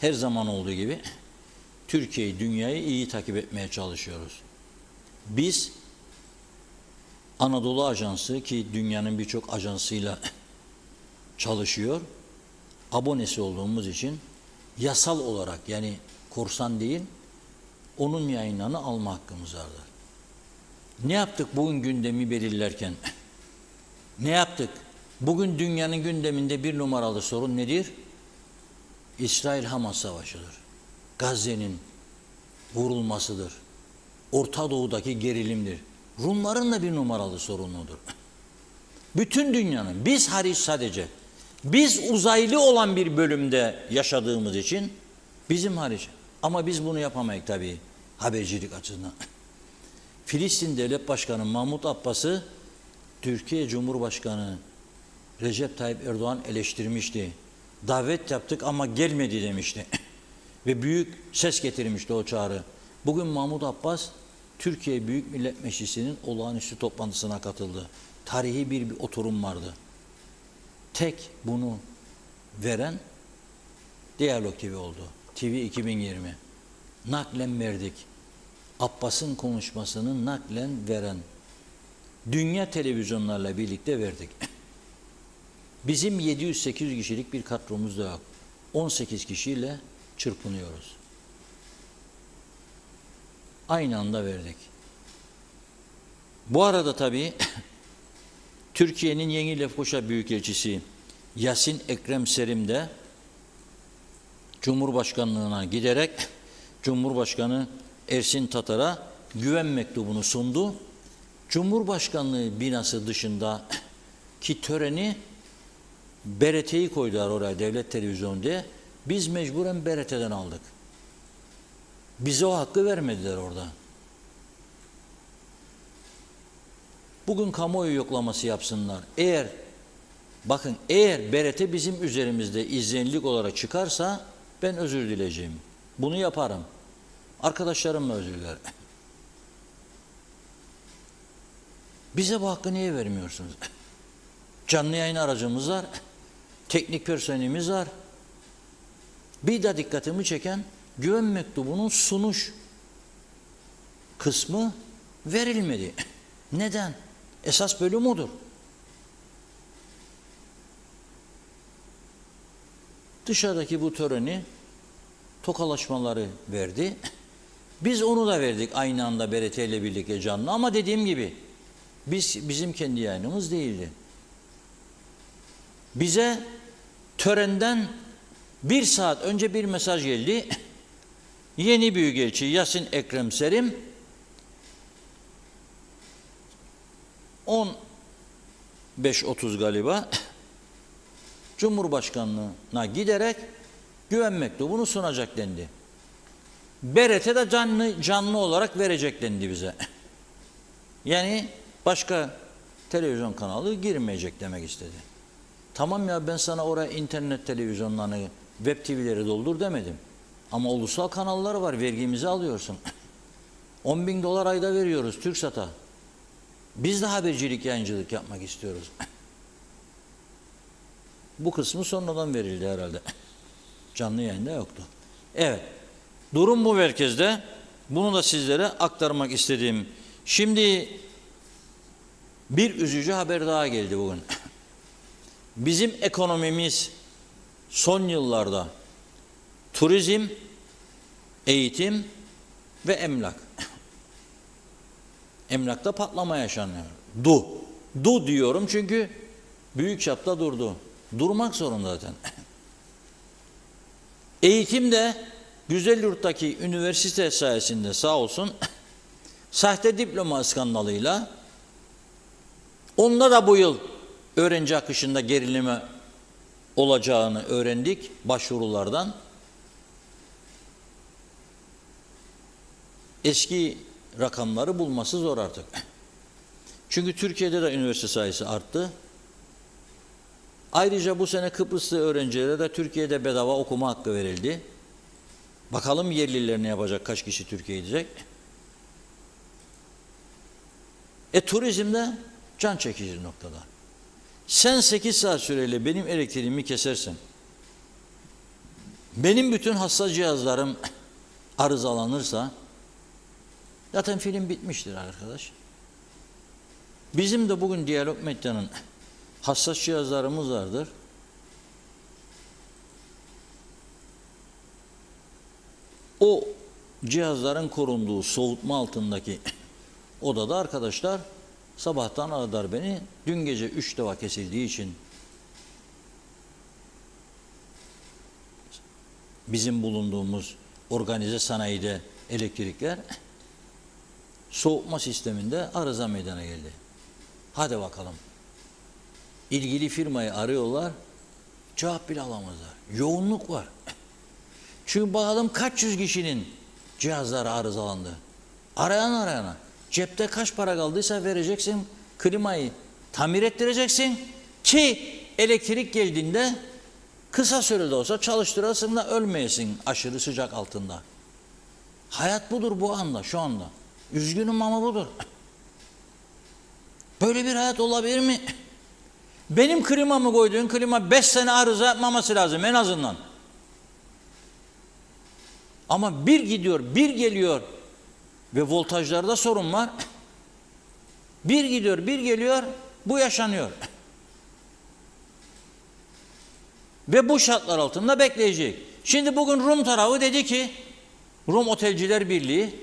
Her zaman olduğu gibi Türkiye'yi, dünyayı iyi takip etmeye çalışıyoruz. Biz Anadolu Ajansı, ki dünyanın birçok ajansıyla çalışıyor, abonesi olduğumuz için yasal olarak, yani korsan değil, onun yayınlarını alma hakkımız vardır. Ne yaptık bugün gündemi belirlerken? Ne yaptık? Bugün dünyanın gündeminde bir numaralı sorun nedir? İsrail-Hamas savaşıdır. Gazze'nin vurulmasıdır. Orta Doğu'daki gerilimdir. Rumların da bir numaralı sorunudur. Bütün dünyanın, biz hariç sadece, biz uzaylı olan bir bölümde yaşadığımız için bizim hariç. Ama biz bunu yapamayız tabii habercilik açısından. Filistin Devlet Başkanı Mahmut Abbas'ı Türkiye Cumhurbaşkanı Recep Tayyip Erdoğan eleştirmişti. Davet yaptık ama gelmedi demişti. Ve büyük ses getirmişti o çağrı. Bugün Mahmut Abbas Türkiye Büyük Millet Meclisi'nin olağanüstü toplantısına katıldı. Tarihi bir oturum vardı. Tek bunu veren Diyalog TV oldu. TV 2020. Naklen verdik. Abbas'ın konuşmasını naklen veren. Dünya televizyonlarla birlikte verdik. Bizim 700-800 kişilik bir kadromuz da yok. 18 kişiyle çırpınıyoruz. Aynı anda verdik. Bu arada tabii Türkiye'nin Yeni Lefkoşa Büyükelçisi Yasin Ekrem Serim de Cumhurbaşkanlığına giderek Cumhurbaşkanı Ersin Tatar'a güven mektubunu sundu. Cumhurbaşkanlığı binası dışında ki töreni BRT'yi koydular oraya, devlet televizyonu diye. Biz mecburen BRT'den aldık. Bize o hakkı vermediler orada. Bugün kamuoyu yoklaması yapsınlar. Eğer BRT bizim üzerimizde izlenirlik olarak çıkarsa ben özür dileyeceğim. Bunu yaparım. Arkadaşlarımla özür dilerim. Bize bu hakkı niye vermiyorsunuz? Canlı yayın aracımız var. Teknik personelimiz var. Bir de dikkatimi çeken güven mektubunun sunuş kısmı verilmedi. Neden? Esas bölüm odur. Dışarıdaki bu töreni, tokalaşmaları verdi. Biz onu da verdik aynı anda BRT ile birlikte canlı ama dediğim gibi bizim kendi yayınımız değildi. Bize törenden 1 saat önce bir mesaj geldi. Yeni Büyükelçi Yasin Ekrem Serim 15.30 galiba Cumhurbaşkanlığına giderek güven mektubunu sunacak dendi. BRT de canlı olarak verecek dendi bize. Yani başka televizyon kanalı girmeyecek demek istedi. Tamam ya, ben sana oraya internet televizyonlarını, web TV'leri doldur demedim. Ama ulusal kanallar var, vergimizi alıyorsun. 10.000 dolar ayda veriyoruz TürkSat'a. Biz de habercilik, yayıncılık yapmak istiyoruz. Bu kısmı sonradan verildi herhalde. Canlı yayında yoktu. Evet, durum bu merkezde. Bunu da sizlere aktarmak istediğim. Şimdi bir üzücü haber daha geldi bugün. Bizim ekonomimiz son yıllarda turizm, eğitim ve emlak. Emlakta patlama yaşanıyor. Du diyorum çünkü büyük çapta durdu. Durmak zorunda zaten. Eğitim de Güzelyurt'taki üniversite sayesinde sağ olsun sahte diploma skandalıyla, onda da bu yıl öğrenci akışında gerileme olacağını öğrendik başvurulardan. Eski rakamları bulması zor artık. Çünkü Türkiye'de de üniversite sayısı arttı. Ayrıca bu sene Kıbrıslı öğrencilere de Türkiye'de bedava okuma hakkı verildi. Bakalım yerliler ne yapacak, kaç kişi Türkiye'ye gidecek? Turizmde can çekici noktada. Sen 8 saat süreyle benim elektriğimi kesersin. Benim bütün hassas cihazlarım arızalanırsa zaten film bitmiştir arkadaş. Bizim de bugün Diyalog Medya'nın hassas cihazlarımız vardır. O cihazların korunduğu soğutma altındaki odada arkadaşlar sabahtan aradılar beni. Dün gece 3 defa kesildiği için bizim bulunduğumuz organize sanayide elektrikler soğutma sisteminde arıza meydana geldi. Hadi bakalım. İlgili firmayı arıyorlar, cevap bile alamazlar. Yoğunluk var. Çünkü bakalım kaç yüz kişinin cihazları arızalandı. Arayana. Cepte kaç para kaldıysa vereceksin, klimayı tamir ettireceksin ki elektrik geldiğinde kısa sürede olsa çalıştırasın da ölmeyesin aşırı sıcak altında. Hayat budur bu anda, şu anda. Üzgünüm ama budur. Böyle bir hayat olabilir mi? Benim klimamı koyduğun klima 5 sene arıza yapmaması lazım en azından. Ama bir gidiyor, bir geliyor ve voltajlarda sorun var. Bir gidiyor, bir geliyor, bu yaşanıyor. Ve bu şartlar altında bekleyecek. Şimdi bugün Rum tarafı dedi ki, Rum Otelciler Birliği,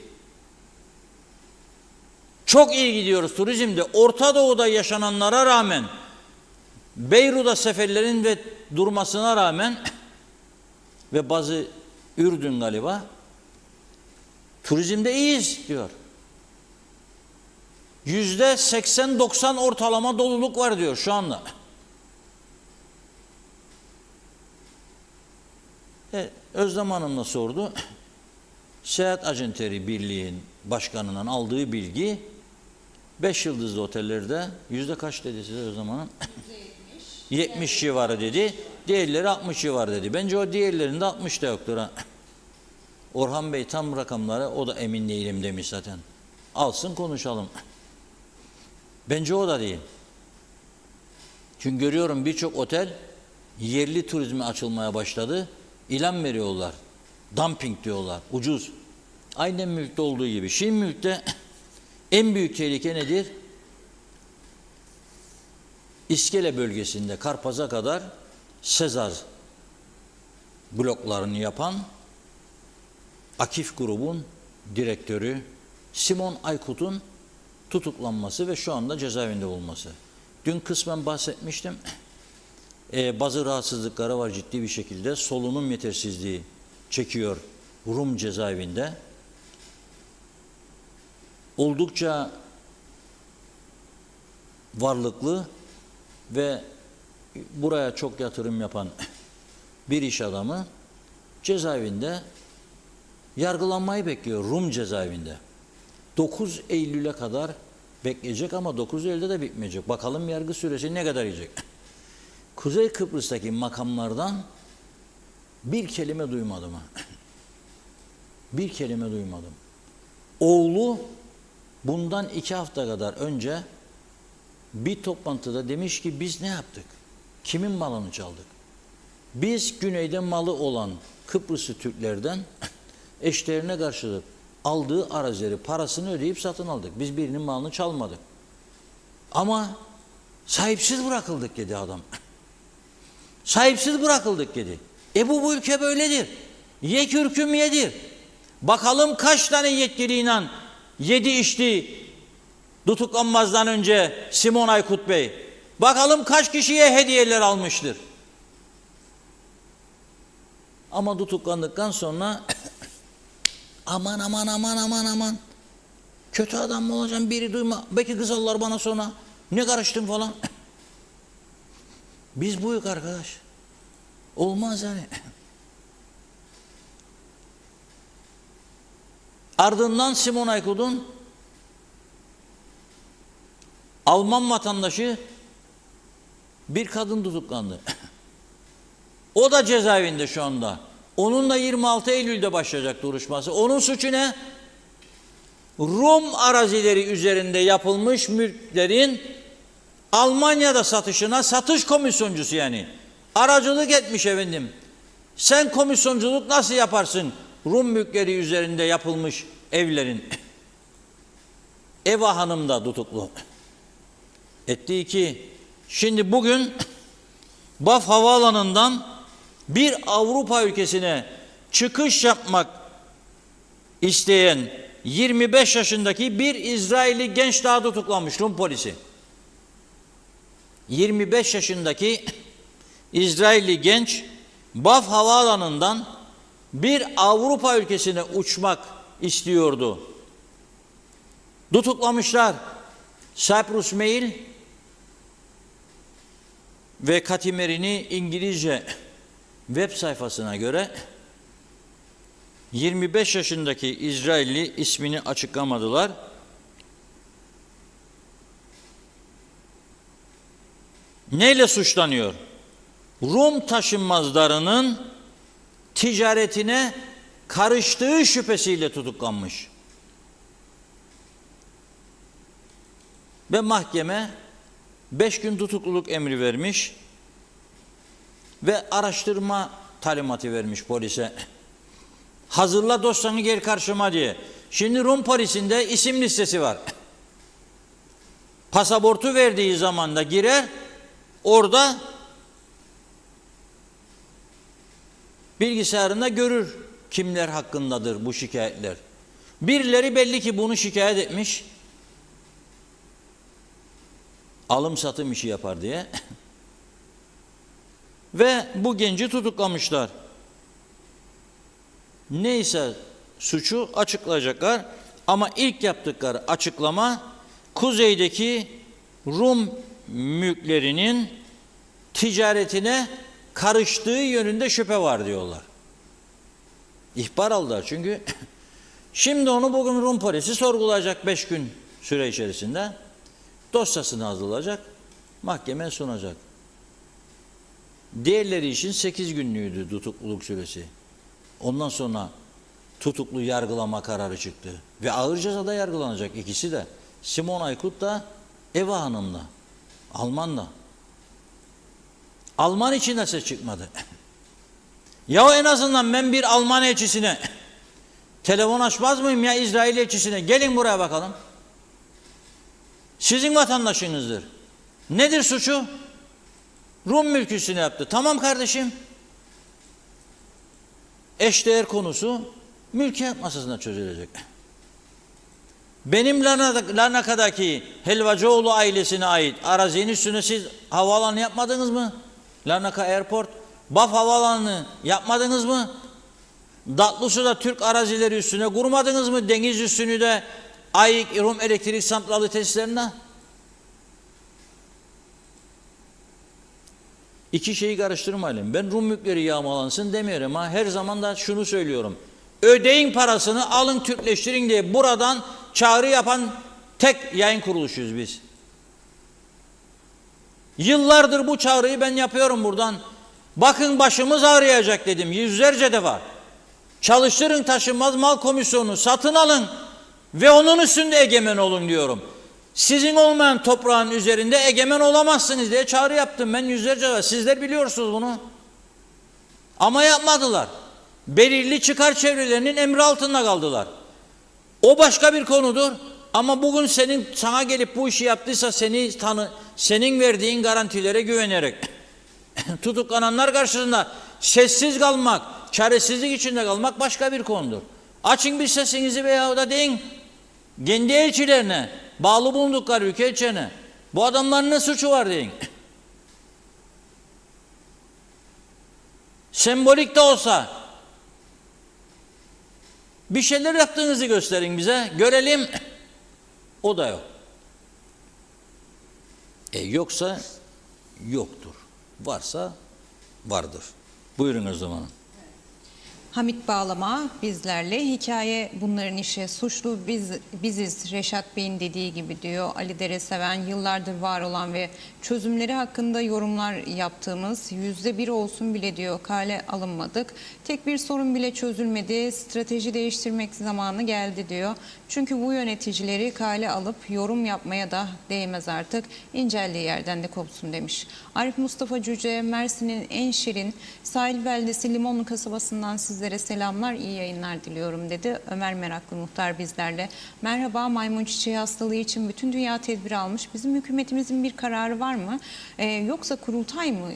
çok iyi gidiyoruz turizmde. Orta Doğu'da yaşananlara rağmen, Beyrut'a seferlerin ve durmasına rağmen ve bazı Ürdün galiba, turizmde iyiyiz diyor. %80-90 ortalama doluluk var diyor şu anda. Özlem Hanım da sordu. Seyahat Acenteri Birliği'nin başkanından aldığı bilgi 5 yıldızlı otellerde yüzde kaç dedi size Özlem Hanım? 70 civarı dedi. Diğerleri 60 civarı dedi. Bence o diğerlerinde 60 da yoktur ha. Orhan Bey tam rakamları o da emin değilim demiş zaten. Alsın konuşalım. Bence o da değil. Çünkü görüyorum birçok otel yerli turizme açılmaya başladı. İlan veriyorlar. Dumping diyorlar. Ucuz. Aynen mülkte olduğu gibi. Şimdi mülkte en büyük tehlike nedir? İskele bölgesinde Karpaz'a kadar Sezar bloklarını yapan Akif grubun direktörü Simon Aykut'un tutuklanması ve şu anda cezaevinde olması. Dün kısmen bahsetmiştim. Bazı rahatsızlıkları var ciddi bir şekilde. Solunum yetersizliği çekiyor Rum cezaevinde. Oldukça varlıklı ve buraya çok yatırım yapan bir iş adamı cezaevinde yargılanmayı bekliyor Rum cezaevinde. 9 Eylül'e kadar bekleyecek ama 9 Eylül'de de bitmeyecek. Bakalım yargı süresi ne kadar yiyecek. Kuzey Kıbrıs'taki makamlardan bir kelime duymadım. Bir kelime duymadım. Oğlu bundan 2 hafta kadar önce bir toplantıda demiş ki biz ne yaptık? Kimin malını çaldık? Biz güneyde malı olan Kıbrıslı Türklerden eşlerine karşılık aldığı arazileri parasını ödeyip satın aldık. Biz birinin malını çalmadık. Ama sahipsiz bırakıldık dedi adam. Sahipsiz bırakıldık dedi. Bu ülke böyledir. Ye kürküm yedir. Bakalım kaç tane yetkiliyle yedi içti tutuklanmazdan önce Simon Aykut Bey. Bakalım kaç kişiye hediyeler almıştır. Ama tutuklandıktan sonra aman kötü adam mı olacağım biri duyma. Belki kızarlar bana sonra. Ne karıştın falan. Biz buyuk arkadaş. Olmaz yani. Ardından Simon Aykut'un Alman vatandaşı bir kadın tutuklandı. O da cezaevinde şu anda. Onun da 26 Eylül'de başlayacak duruşması. Onun suçu ne? Rum arazileri üzerinde yapılmış mülklerin Almanya'da satışına satış komisyoncusu yani. Aracılık etmiş efendim. Sen komisyonculuk nasıl yaparsın? Rum mülkleri üzerinde yapılmış evlerin. Eva Hanım da tutuklu. Etti ki şimdi bugün Baf Havaalanı'ndan bir Avrupa ülkesine çıkış yapmak isteyen 25 yaşındaki bir İsrailli genç daha tutuklanmış Rum polisi. 25 yaşındaki İsrailli genç Baf Havaalanı'ndan bir Avrupa ülkesine uçmak istiyordu. Tutuklamışlar. Cyprus Mail ve Katimerini İngilizce web sayfasına göre 25 yaşındaki İsrailli ismini açıklamadılar. Neyle suçlanıyor? Rum taşınmazlarının ticaretine karıştığı şüphesiyle tutuklanmış. Ve mahkeme 5 gün tutukluluk emri vermiş ve araştırma talimatı vermiş polise. Hazırla dosyanı gel karşıma diye. Şimdi Rum polisinde isim listesi var. Pasaportu verdiği zaman da girer, orada bilgisayarında görür kimler hakkındadır bu şikayetler. Birileri belli ki bunu şikayet etmiş. Alım satım işi yapar diye. Ve bu genci tutuklamışlar. Neyse suçu açıklayacaklar ama ilk yaptıkları açıklama kuzeydeki Rum mülklerinin ticaretine karıştığı yönünde şüphe var diyorlar. İhbar aldılar çünkü şimdi onu bugün Rum polisi sorgulayacak 5 gün süre içerisinde. Dosyasını hazırlayacak, mahkemeye sunacak. Diğerleri için 8 günlüğüydü tutukluluk süresi. Ondan sonra tutuklu yargılama kararı çıktı. Ve ağır cezada yargılanacak ikisi de. Simon Aykut da Eva Hanım da. Alman da. Alman için de ses çıkmadı. Ya en azından ben bir Alman elçisine telefon açmaz mıyım ya İsrail elçisine? Gelin buraya bakalım. Sizin vatandaşınızdır. Nedir suçu? Rum mülküsünü yaptı. Tamam kardeşim. Eşdeğer konusu mülkiyet masasında çözülecek. Benim Larnaka'daki Helvacıoğlu ailesine ait arazinin üstüne siz havaalanı yapmadınız mı? Larnaka Airport. Baf havaalanını yapmadınız mı? Datlısu'da Türk arazileri üstüne kurmadınız mı? Deniz üstünü de AİK Rum elektrik santralı tesislerine. İki şeyi karıştırmayalım. Ben Rum mülkleri yağmalansın demiyorum ama her zaman da şunu söylüyorum. Ödeyin parasını, alın Türkleştirin diye buradan çağrı yapan tek yayın kuruluşuyuz biz. Yıllardır bu çağrıyı ben yapıyorum buradan. Bakın başımız ağrıyacak dedim yüzlerce defa. Çalıştırın taşınmaz mal komisyonu, satın alın ve onun üstünde egemen olun diyorum. Sizin olmayan toprağın üzerinde egemen olamazsınız diye çağrı yaptım ben yüzlerce defa. Sizler biliyorsunuz bunu. Ama yapmadılar. Belirli çıkar çevrelerinin emri altında kaldılar. O başka bir konudur. Ama bugün sana gelip bu işi yaptıysa senin verdiğin garantilere güvenerek tutuklananlar karşısında sessiz kalmak, çaresizlik içinde kalmak başka bir konudur. Açın bir sesinizi veyahut da deyin kendi elçilerine, bağlı bulundukları ülke elçilerine, bu adamların ne suçu var deyin. Sembolik de olsa bir şeyler yaptığınızı gösterin bize, görelim. O da yok. Yoksa yoktur. Varsa vardır. Buyurun o zaman. Hamit Bağlama bizlerle. Hikaye bunların işi. Suçlu biziz Reşat Bey'in dediği gibi diyor. Ali Dereseven yıllardır var olan ve çözümleri hakkında yorumlar yaptığımız %1 olsun bile diyor kale alınmadık. Tek bir sorun bile çözülmedi. Strateji değiştirmek zamanı geldi diyor. Çünkü bu yöneticileri kale alıp yorum yapmaya da değmez artık. İnceldiği yerden de kopsun demiş. Arif Mustafa Cüce, Mersin'in en şirin sahil beldesi Limonlu kasabasından sizlere selamlar, iyi yayınlar diliyorum dedi. Ömer Meraklı Muhtar bizlerle. Merhaba, maymun çiçeği hastalığı için bütün dünya tedbir almış. Bizim hükümetimizin bir kararı var mı? Yoksa kurultay mı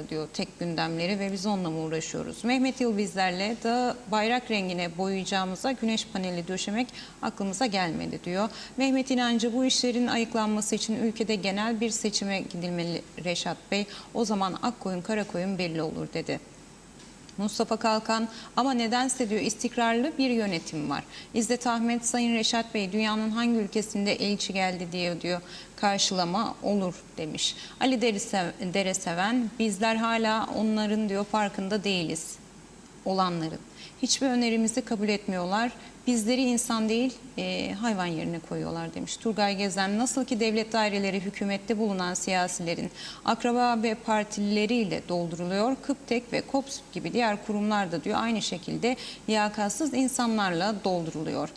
diyor tek gündemleri ve biz onunla mı uğraşıyoruz? Mehmet Yıl bizlerle. Dağı bayrak rengine boyayacağımıza güneş paneli döşemek aklımıza gelmedi diyor. Mehmet İnancı bu işlerin ayıklanması için ülkede genel bir seçime gidilmeli Reşat Bey. O zaman ak koyun kara koyun belli olur dedi. Mustafa Kalkan ama nedense diyor istikrarlı bir yönetim var. İzzet Ahmet Sayın Reşat Bey dünyanın hangi ülkesinde elçi geldi diyor karşılama olur demiş. Ali Dereseven bizler hala onların diyor farkında değiliz olanların. Hiçbir önerimizi kabul etmiyorlar. Bizleri insan değil hayvan yerine koyuyorlar demiş. Turgay Gezen nasıl ki devlet daireleri hükümette bulunan siyasilerin akraba ve partilileriyle dolduruluyor. KıpTek ve KOPS gibi diğer kurumlar da diyor aynı şekilde liyakatsız insanlarla dolduruluyor.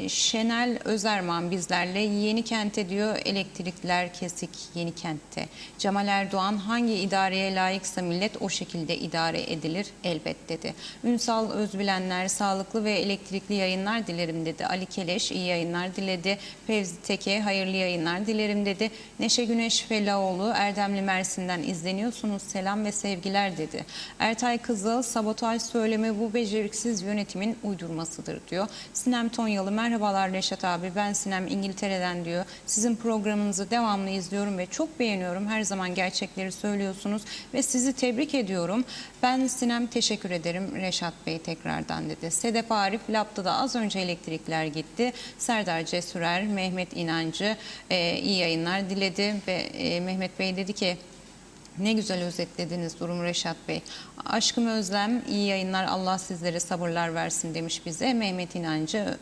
Şenel Özerman bizlerle Yenikent'e diyor elektrikler kesik Yenikent'te. Cemal Erdoğan hangi idareye layıksa millet o şekilde idare edilir elbet dedi. Ünsal Özbilenler sağlıklı ve elektrikli yayınlar dilerim dedi. Ali Keleş iyi yayınlar diledi. Fevzi Teke hayırlı yayınlar dilerim dedi. Neşe Güneş Fellaoğlu Erdemli Mersin'den izleniyorsunuz selam ve sevgiler dedi. Ertay Kızıl sabotaj söylemi bu beceriksiz yönetimin uydurmasıdır diyor. Sinem Tonyalı merhabalar Reşat abi ben Sinem İngiltere'den diyor. Sizin programınızı devamlı izliyorum ve çok beğeniyorum. Her zaman gerçekleri söylüyorsunuz ve sizi tebrik ediyorum. Ben Sinem teşekkür ederim Reşat Bey tekrardan dedi. Sedef Arif Lap'ta da az önce elektrikler gitti. Serdar Cesurer, Mehmet İnancı iyi yayınlar diledi ve Mehmet Bey dedi ki ne güzel özetlediniz durumu Reşat Bey. Aşkım Özlem iyi yayınlar Allah sizlere sabırlar versin demiş bize. Mehmet İnancı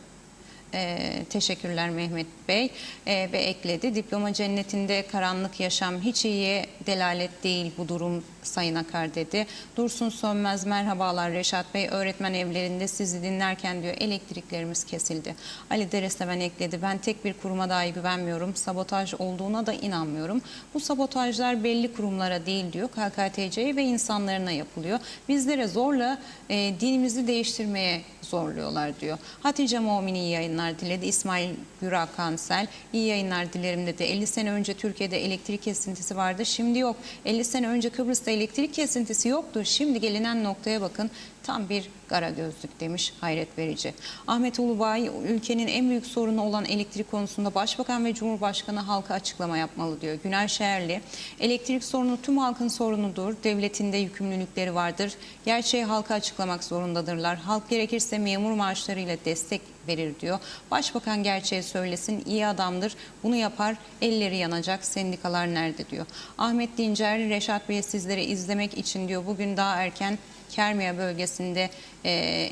teşekkürler Mehmet Bey ve ekledi. Diploma cennetinde karanlık yaşam hiç iyiye delalet değil bu durum Sayın Akar dedi. Dursun Sönmez merhabalar Reşat Bey öğretmen evlerinde sizi dinlerken diyor elektriklerimiz kesildi. Ali Dereseven ekledi. Ben tek bir kuruma dahi güvenmiyorum. Sabotaj olduğuna da inanmıyorum. Bu sabotajlar belli kurumlara değil diyor. KKTC'ye ve insanlarına yapılıyor. Bizlere zorla dinimizi değiştirmeye zorluyorlar diyor. Hatice Mumin iyi yayınlar yayınlar diledi. İsmail Gürak Kansel iyi yayınlar dilerim dedi. 50 sene önce Türkiye'de elektrik kesintisi vardı, şimdi yok. 50 sene önce Kıbrıs'ta elektrik kesintisi yoktu. Şimdi gelinen noktaya bakın, tam bir kara gözlük demiş, hayret verici. Ahmet Ulubay, ülkenin en büyük sorunu olan elektrik konusunda Başbakan ve Cumhurbaşkanı halka açıklama yapmalı diyor. Güner Şeherli, elektrik sorunu tüm halkın sorunudur. Devletin de yükümlülükleri vardır. Gerçeği halka açıklamak zorundadırlar. Halk gerekirse memur maaşlarıyla destek verir diyor. Başbakan gerçeği söylesin, iyi adamdır. Bunu yapar, elleri yanacak. Sendikalar nerede diyor. Ahmet Dincer, Reşat Bey sizleri izlemek için diyor. Bugün daha erken Kermiya bölgesinde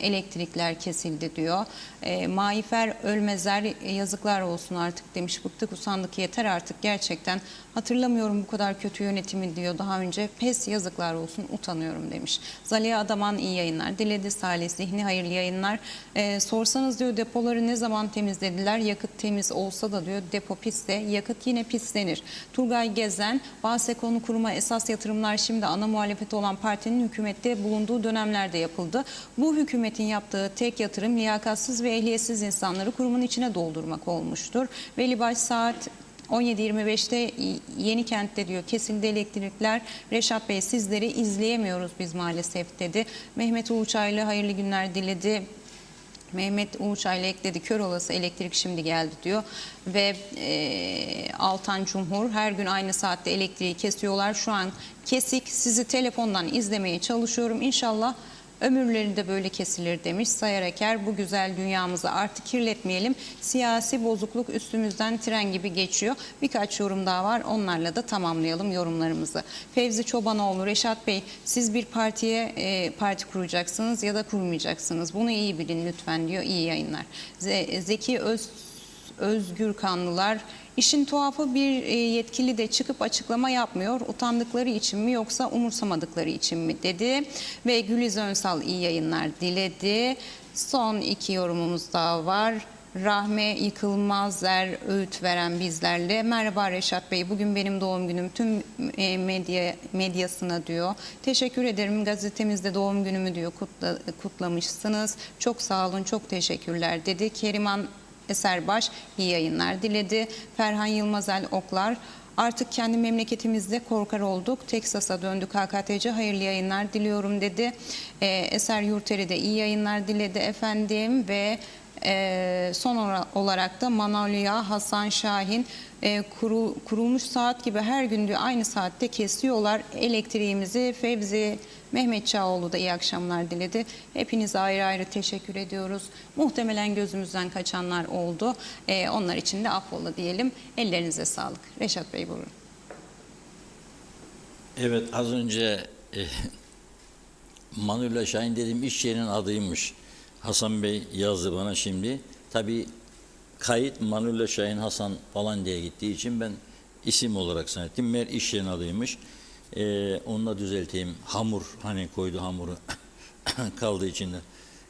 elektrikler kesildi diyor. Maifer Ölmezer, yazıklar olsun artık demiş. Bıktık usandık, yeter artık gerçekten. Hatırlamıyorum bu kadar kötü yönetimi diyor daha önce. Pes, yazıklar olsun, utanıyorum demiş. Zaliha Adaman iyi yayınlar diledi. Salih Zihni hayırlı yayınlar. Sorsanız diyor depoları ne zaman temizlediler? Yakıt temiz olsa da diyor depo pisse, yakıt yine pislenir. Turgay Gezen, bahse konu kuruma esas yatırımlar şimdi ana muhalefeti olan partinin hükümette bulunduğu dönemlerde yapıldı. Bu hükümetin yaptığı tek yatırım liyakatsız ve ehliyetsiz insanları kurumun içine doldurmak olmuştur. Velibaş saat 17.25'te Yenikent'te diyor kesildi elektrikler. Reşat Bey sizleri izleyemiyoruz biz maalesef dedi. Mehmet Uluçaylı hayırlı günler diledi. Mehmet Uluçaylı ekledi, kör olası elektrik şimdi geldi diyor. Ve Altan Cumhur, her gün aynı saatte elektriği kesiyorlar. Şu an kesik, sizi telefondan izlemeye çalışıyorum. İnşallah ömürleri de böyle kesilir demiş. Sayar Eker, bu güzel dünyamızı artık kirletmeyelim. Siyasi bozukluk üstümüzden tren gibi geçiyor. Birkaç yorum daha var. Onlarla da tamamlayalım yorumlarımızı. Fevzi Çobanoğlu, Reşat Bey siz bir parti kuracaksınız ya da kurmayacaksınız. Bunu iyi bilin lütfen diyor. İyi yayınlar. Zeki Özgür Kanlılar, İşin tuhafı bir yetkili de çıkıp açıklama yapmıyor. Utandıkları için mi yoksa umursamadıkları için mi dedi. Ve Güliz Önsal iyi yayınlar diledi. Son iki yorumumuz daha var. Rahme Yıkılmazer öğüt veren bizlerle. Merhaba Reşat Bey, bugün benim doğum günüm, tüm medyasına diyor. Teşekkür ederim, gazetemizde doğum günümü diyor kutlamışsınız. Çok sağ olun, çok teşekkürler dedi. Keriman Eserbaş iyi yayınlar diledi. Ferhan Yılmazel Oklar, artık kendi memleketimizde korkar olduk. Teksas'a döndük. HKTC hayırlı yayınlar diliyorum dedi. Eser Yurteri de iyi yayınlar diledi efendim. Ve son olarak da Manolya Hasan Şahin, kurulmuş saat gibi her gün diyor aynı saatte kesiyorlar elektriğimizi. Fevzi Mehmet Çağoğlu da iyi akşamlar diledi. Hepinize ayrı ayrı teşekkür ediyoruz. Muhtemelen gözümüzden kaçanlar oldu. Onlar için de affola diyelim. Ellerinize sağlık. Reşat Bey buyurun. Evet, az önce Manolya Şahin dediğim iş yerinin adıymış. Hasan Bey yazdı bana şimdi. Tabii kayıt Manolya Şahin Hasan falan diye gittiği için ben isim olarak zannettim. Meğer iş yerinin adıymış. Onu da düzelteyim. Hamur, hani koydu hamuru kaldı içinde.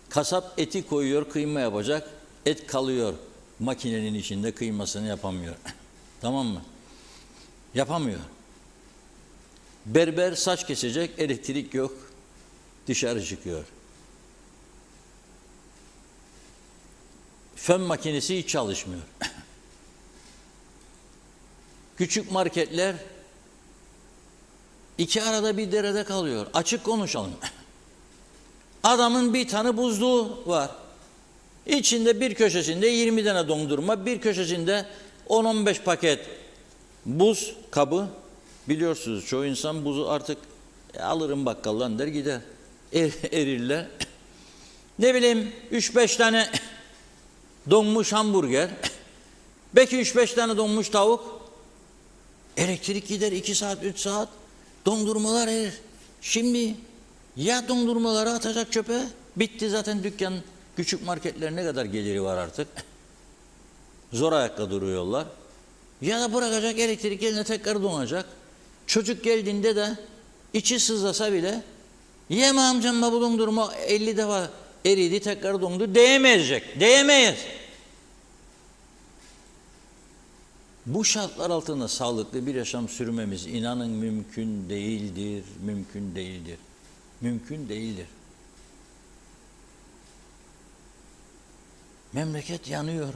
Kasap eti koyuyor, kıyma yapacak. Et kalıyor makinenin içinde, kıymasını yapamıyor. Tamam mı? Yapamıyor. Berber saç kesecek, elektrik yok. Dışarı çıkıyor. Fön makinesi hiç çalışmıyor. Küçük marketler iki arada bir derede kalıyor. Açık konuşalım. Adamın bir tane buzluğu var. İçinde bir köşesinde 20 tane dondurma, bir köşesinde 10-15 paket buz kabı. Biliyorsunuz çoğu insan buzu artık alırım bakkaldan der gider. Erirler. Ne bileyim 3-5 tane donmuş hamburger. Belki 3-5 tane donmuş tavuk. Elektrik gider 2 saat 3 saat. Dondurmalar erir. Şimdi ya dondurmaları atacak çöpe. Bitti zaten dükkan, küçük marketler ne kadar geliri var artık. Zor ayakta duruyorlar. Ya da bırakacak, elektrik eline tekrar donacak. Çocuk geldiğinde de içi sızlasa bile yeme amcam bu dondurma 50 defa eridi tekrar dondu diyemeyecek. Diyemeyiz. Bu şartlar altında sağlıklı bir yaşam sürmemiz inanın mümkün değildir, mümkün değildir, mümkün değildir. Memleket yanıyor.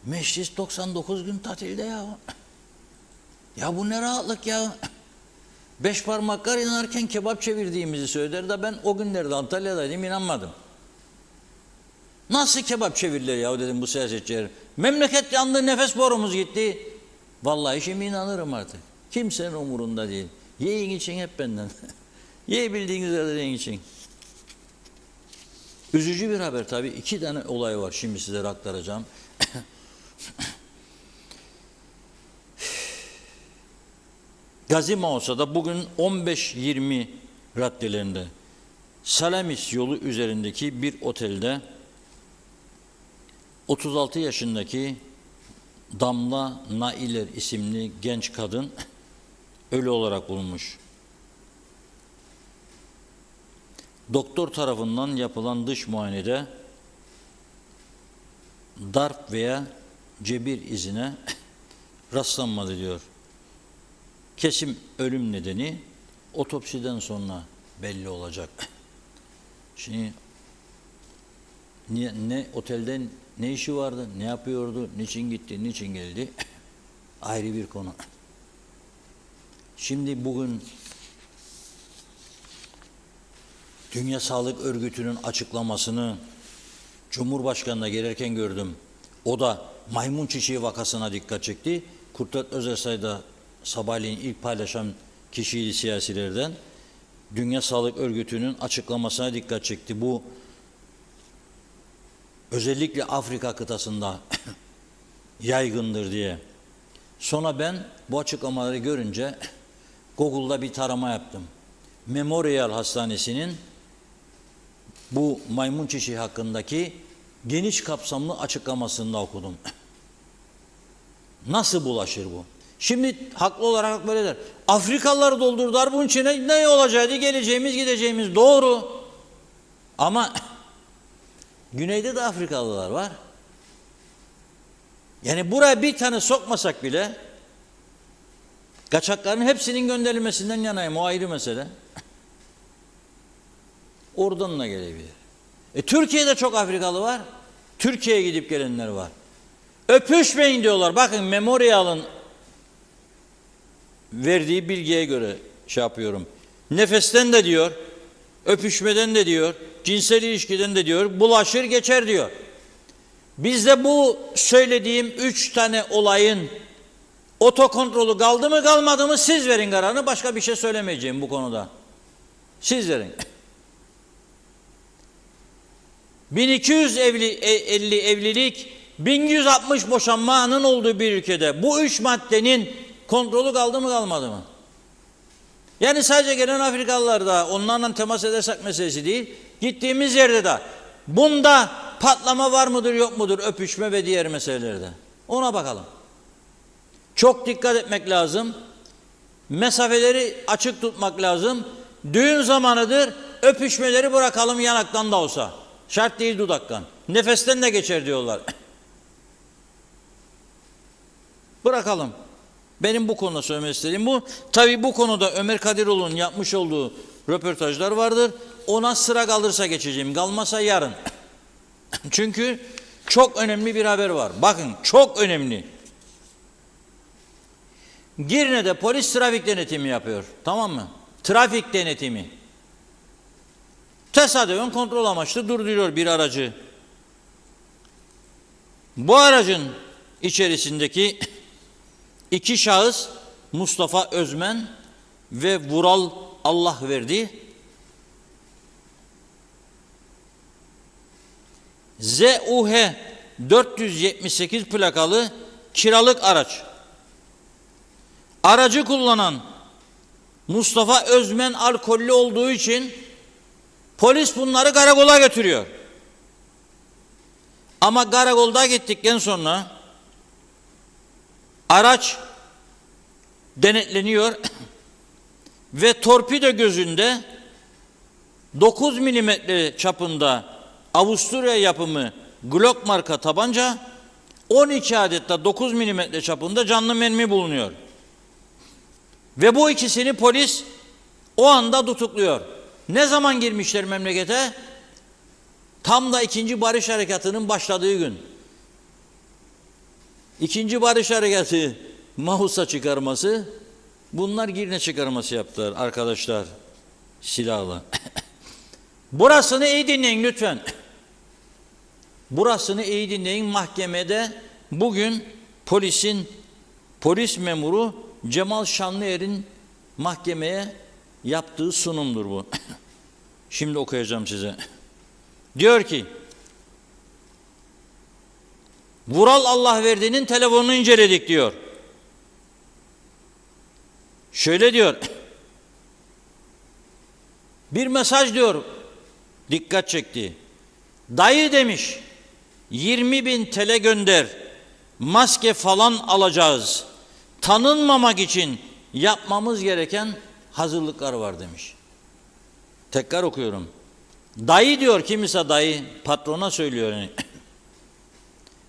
Meclis 99 gün tatilde ya. Ya bu ne rahatlık ya. 5 parmaklar yanarken kebap çevirdiğimizi söyler de ben o günlerde Antalya'daydım, inanmadım. Nasıl kebap çevirirler ya dedim bu siyasetçiler. Memleket yandı, nefes borumuz gitti. Vallahi şimdi inanırım artık. Kimsenin umurunda değil. Yiyin için hep benden. Yiyebildiğiniz kadar yiyin için. Üzücü bir haber tabii. 2 tane olay var şimdi sizlere aktaracağım. Gazi Maussa'da bugün 15-20 raddelerinde Salamis yolu üzerindeki bir otelde 36 yaşındaki Damla Nailer isimli genç kadın ölü olarak bulunmuş. Doktor tarafından yapılan dış muayenede darp veya cebir izine rastlanmadı diyor. Kesin ölüm nedeni otopsiden sonra belli olacak. Şimdi ne otelden ne işi vardı, ne yapıyordu, niçin gitti, niçin geldi ayrı bir konu. Şimdi bugün Dünya Sağlık Örgütü'nün açıklamasını Cumhurbaşkanı'na gelirken gördüm. O da maymun çiçeği vakasına dikkat çekti. Kurtuluş Özersay da sabahleyin ilk paylaşan kişiydi siyasilerden. Dünya Sağlık Örgütü'nün açıklamasına dikkat çekti. Bu özellikle Afrika kıtasında yaygındır diye. Sonra ben bu açıklamaları görünce Google'da bir tarama yaptım. Memorial Hastanesi'nin bu maymun çiçeği hakkındaki geniş kapsamlı açıklamasını da okudum. Nasıl bulaşır bu? Şimdi haklı olarak böyle der. Afrikalıları doldurdular, bunun içine ne olacaktı? Geleceğimiz gideceğimiz doğru. Ama güneyde de Afrikalılar var. Yani buraya bir tane sokmasak bile kaçakların hepsinin gönderilmesinden yanayım, o ayrı mesele. Oradan da gelebilir. Türkiye'de çok Afrikalı var. Türkiye'ye gidip gelenler var. Öpüşmeyin diyorlar. Bakın Memorial'ın verdiği bilgiye göre şey yapıyorum. Nefesten de diyor, öpüşmeden de diyor, cinsel ilişkiden de diyor, bulaşır geçer diyor. Bizde bu söylediğim 3 tane olayın otokontrolü kaldı mı kalmadı mı siz verin kararını. Başka bir şey söylemeyeceğim bu konuda. Siz verin. 1250 evlilik, 1160 boşanmanın olduğu bir ülkede bu 3 maddenin kontrolü kaldı mı kalmadı mı? Yani sadece gelen Afrikalılar da onlarla temas edersek meselesi değil. Gittiğimiz yerde de bunda patlama var mıdır yok mudur, öpüşme ve diğer meselelerde. Ona bakalım. Çok dikkat etmek lazım. Mesafeleri açık tutmak lazım. Düğün zamanıdır, öpüşmeleri bırakalım yanaktan da olsa. Şart değil dudaktan. Nefesten de geçer diyorlar. Bırakalım. Benim bu konuda söylemek istediğim bu. Tabii bu konuda Ömer Kadiroğlu'nun yapmış olduğu röportajlar vardır. Ona sıra kalırsa geçeceğim. Kalmasa yarın. Çünkü çok önemli bir haber var. Bakın çok önemli. Girne'de polis trafik denetimi yapıyor. Tamam mı? Trafik denetimi. Tesadüfen kontrol amaçlı durduruyor bir aracı. Bu aracın içerisindeki 2 şahıs Mustafa Özmen ve Vural Allahverdi ZUH 478 plakalı kiralık araç. Aracı kullanan Mustafa Özmen alkollü olduğu için polis bunları karakola götürüyor. Ama karakolda gittikten sonra araç denetleniyor ve torpido gözünde 9 milimetre çapında Avusturya yapımı Glock marka tabanca, 12 adet de 9 milimetre çapında canlı mermi bulunuyor. Ve bu ikisini polis o anda tutukluyor. Ne zaman girmişler memlekete? Tam da 2. Barış Harekatı'nın başladığı gün. 2. Barış Harekatı Mahus'a çıkarması, bunlar Girne çıkarması yaptılar arkadaşlar silahla. Burasını iyi dinleyin lütfen. Burasını iyi dinleyin. Mahkemede bugün polis memuru Cemal Şanlıer'in mahkemeye yaptığı sunumdur bu. Şimdi okuyacağım size. Diyor ki, Vural Allahverdi'nin telefonunu inceledik diyor. Şöyle diyor. Bir mesaj diyor, dikkat çekti. Dayı demiş, 20.000 TL gönder, maske falan alacağız. Tanınmamak için yapmamız gereken hazırlıklar var demiş. Tekrar okuyorum. Dayı diyor, kimse dayı, patrona söylüyor. Yani.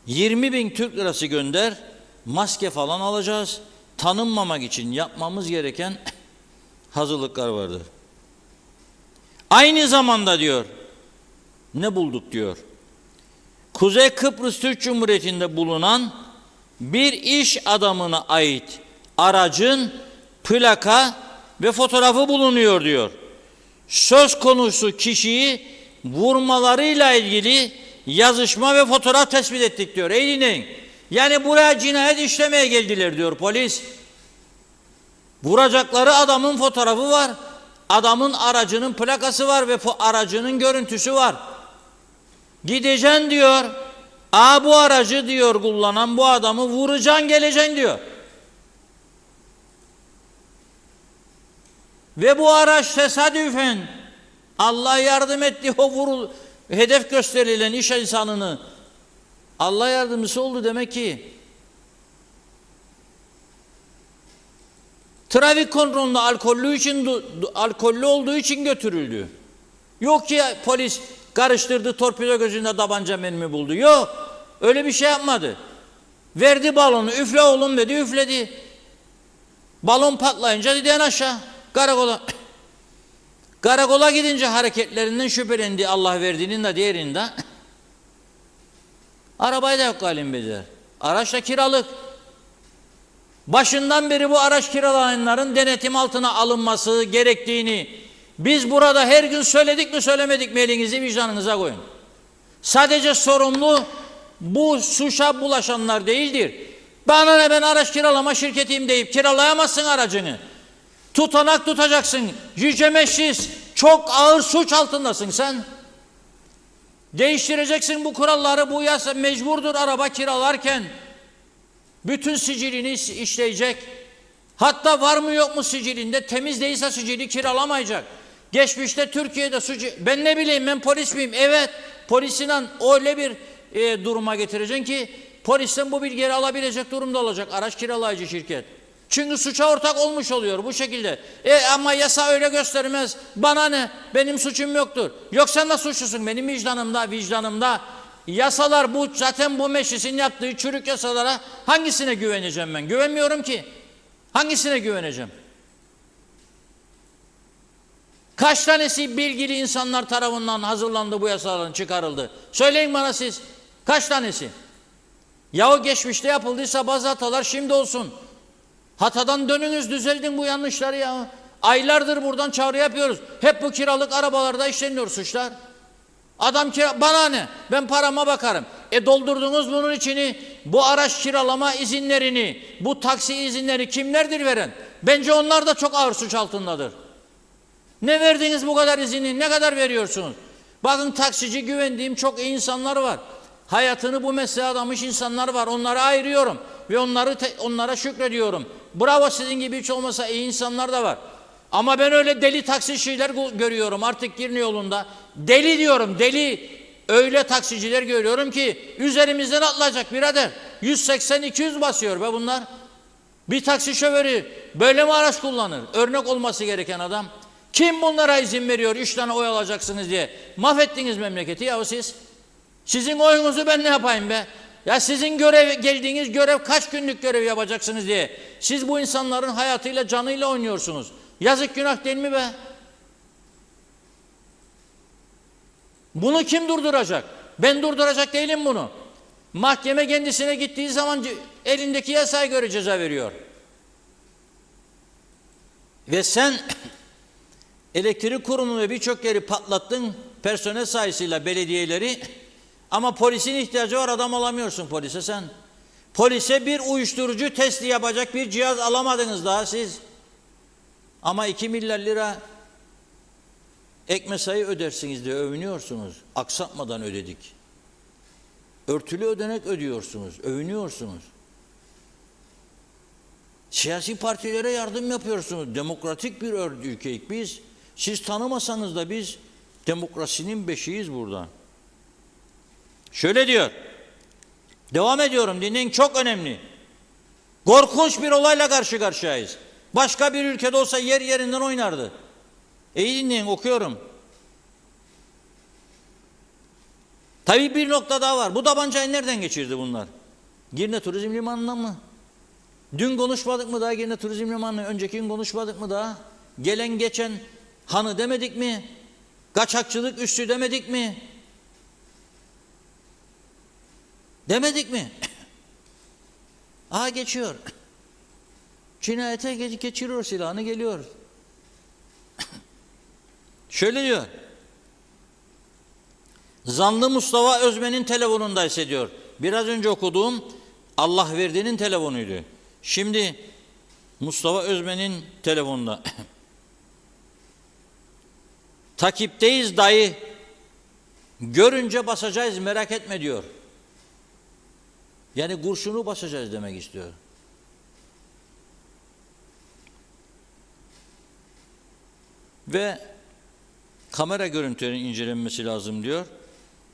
20.000 Türk lirası gönder, maske falan alacağız. Tanınmamak için yapmamız gereken hazırlıklar vardır. Aynı zamanda diyor, ne bulduk diyor. Kuzey Kıbrıs Türk Cumhuriyeti'nde bulunan bir iş adamına ait aracın plaka ve fotoğrafı bulunuyor diyor. Söz konusu kişiyi vurmalarıyla ilgili yazışma ve fotoğraf tespit ettik diyor. Ey dinleyin. Yani buraya cinayet işlemeye geldiler diyor polis. Vuracakları adamın fotoğrafı var. Adamın aracının plakası var ve aracının görüntüsü var. Gideceksin diyor. Bu aracı diyor kullanan bu adamı vuracaksın, geleceksin diyor. Ve bu araç tesadüfen Allah yardım etti, o hedef gösterilen iş insanını Allah yardımcısı oldu demek ki. Trafik kontrolünde alkollü olduğu için götürüldü. Yok ki polis karıştırdı, torpido gözünde tabanca mermi buldu. Yok, öyle bir şey yapmadı. Verdi balonu, üfle oğlum dedi, üfledi. Balon patlayınca dedi en aşağı karakola. Karakola gidince hareketlerinden şüphelendi, Allah verdiğinin de diğerinde. Arabayı da yok halim. Araç da kiralık. Başından beri bu araç kiralayanların denetim altına alınması gerektiğini biz burada her gün söyledik mi söylemedik mi, elinizi vicdanınıza koyun. Sadece sorumlu bu suça bulaşanlar değildir. Bana ne, ben araç kiralama şirketiyim deyip kiralayamazsın aracını. Tutanak tutacaksın. Yüce Meclis, çok ağır suç altındasın sen. Değiştireceksin bu kuralları, bu yasa mecburdur araba kiralarken. Bütün sicilini işleyecek. Hatta var mı yok mu sicilinde, temiz değilse sicili kiralamayacak. Geçmişte Türkiye'de ben ne bileyim, ben polis miyim? Evet, polisinden öyle bir duruma getireceksin ki polisten bu bilgileri alabilecek durumda olacak araç kiralayıcı şirket. Çünkü suça ortak olmuş oluyor bu şekilde. Ama yasa öyle göstermez. Bana ne? Benim suçum yoktur. Yok sen de suçlusun. Benim vicdanımda. Yasalar bu, zaten bu meclisin yaptığı çürük yasalara hangisine güveneceğim ben? Güvenmiyorum ki. Hangisine güveneceğim? Kaç tanesi bilgili insanlar tarafından hazırlandı, bu yasaların çıkarıldı? Söyleyin bana siz. Kaç tanesi? Ya o geçmişte yapıldıysa bazı hatalar şimdi olsun. Hatadan dönünüz, düzeldin bu yanlışları ya. Aylardır buradan çağrı yapıyoruz. Hep bu kiralık arabalarda işleniyor suçlar. Adam bana ne? Ben parama bakarım. Doldurdunuz bunun içini, bu araç kiralama izinlerini, bu taksi izinleri kimlerdir veren? Bence onlar da çok ağır suç altındadır. Ne verdiniz bu kadar izini? Ne kadar veriyorsunuz? Bakın taksici güvendiğim çok iyi insanlar var. Hayatını bu mesleğe adamış insanlar var. Onları ayırıyorum ve onlara şükrediyorum. Bravo, sizin gibi hiç olmasa iyi insanlar da var. Ama ben öyle deli taksiciler görüyorum artık Girne yolunda. Deli diyorum, deli. Öyle taksiciler görüyorum ki üzerimizden atlayacak birader. 180-200 basıyor be bunlar. Bir taksi şoförü böyle mi araç kullanır? Örnek olması gereken adam. Kim bunlara izin veriyor 3 tane oy alacaksınız diye? Mahvettiniz memleketi ya siz. Sizin oyunuzu ben ne yapayım be? Ya sizin geldiğiniz görev kaç günlük görev yapacaksınız diye. Siz bu insanların hayatıyla, canıyla oynuyorsunuz. Yazık, günah değil mi be? Bunu kim durduracak? Ben durduracak değilim bunu. Mahkeme kendisine gittiği zaman elindeki yasaya göre ceza veriyor. Ve sen elektrik kurumu ve birçok yeri patlattın personel sayısıyla belediyeleri, ama polisin ihtiyacı var, adam alamıyorsun polise sen. Polise bir uyuşturucu testi yapacak bir cihaz alamadınız daha siz. Ama 2 milyar lira ek mesai ödersiniz diye övünüyorsunuz. Aksatmadan ödedik. Örtülü ödenek ödüyorsunuz, övünüyorsunuz. Siyasi partilere yardım yapıyorsunuz. Demokratik bir ülkeyiz biz. Siz tanımasanız da biz demokrasinin beşiğiyiz burada. Şöyle diyor. Devam ediyorum, dinleyin, çok önemli. Korkunç bir olayla karşı karşıyayız. Başka bir ülkede olsa yer yerinden oynardı. İyi dinleyin, okuyorum. Tabii bir nokta daha var. Bu tabancayı nereden geçirdi bunlar? Girne Turizm Limanı'ndan mı? Dün konuşmadık mı daha Girne Turizm Limanı'nı? Önceki gün konuşmadık mı daha? Gelen geçen hanı demedik mi? Kaçakçılık üssü demedik mi? Demedik mi? Aha geçiyor. Cinayete geçiriyor silahını, geliyor. Şöyle diyor. Zanlı Mustafa Özmen'in telefonundaysa diyor. Biraz önce okuduğum Allah verdiğinin telefonuydu. Şimdi Mustafa Özmen'in telefonunda. Takipteyiz dayı. Görünce basacağız, merak etme diyor. Yani kurşunu basacağız demek istiyor. Ve kamera görüntülerinin incelenmesi lazım diyor.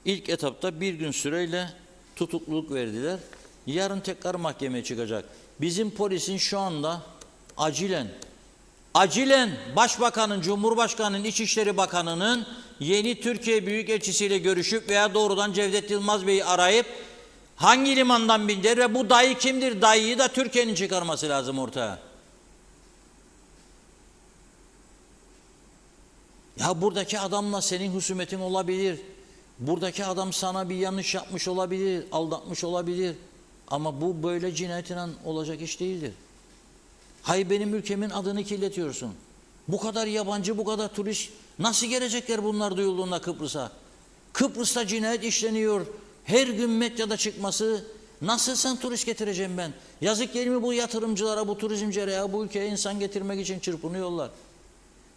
İlk etapta 1 gün süreyle tutukluluk verdiler. Yarın tekrar mahkemeye çıkacak. Bizim polisin şu anda acilen Başbakanın, Cumhurbaşkanı'nın, İçişleri Bakanı'nın yeni Türkiye Büyükelçisiyle görüşüp veya doğrudan Cevdet Yılmaz Bey'i arayıp hangi limandan bindiler ve bu dayı kimdir? Dayıyı da Türkiye'nin çıkarması lazım ortaya. Ya buradaki adamla senin husumetin olabilir. Buradaki adam sana bir yanlış yapmış olabilir, aldatmış olabilir. Ama bu böyle cinayetle olacak iş değildir. Hay benim ülkemin adını kirletiyorsun. Bu kadar yabancı, bu kadar turist nasıl gelecekler bunlar duyulduğunda Kıbrıs'a? Kıbrıs'ta cinayet işleniyor. Her gün medyada çıkması. Nasıl sen turist getireceğim ben? Yazık değil mi bu yatırımcılara, bu turizmcilere ya, bu ülkeye insan getirmek için çırpınıyorlar.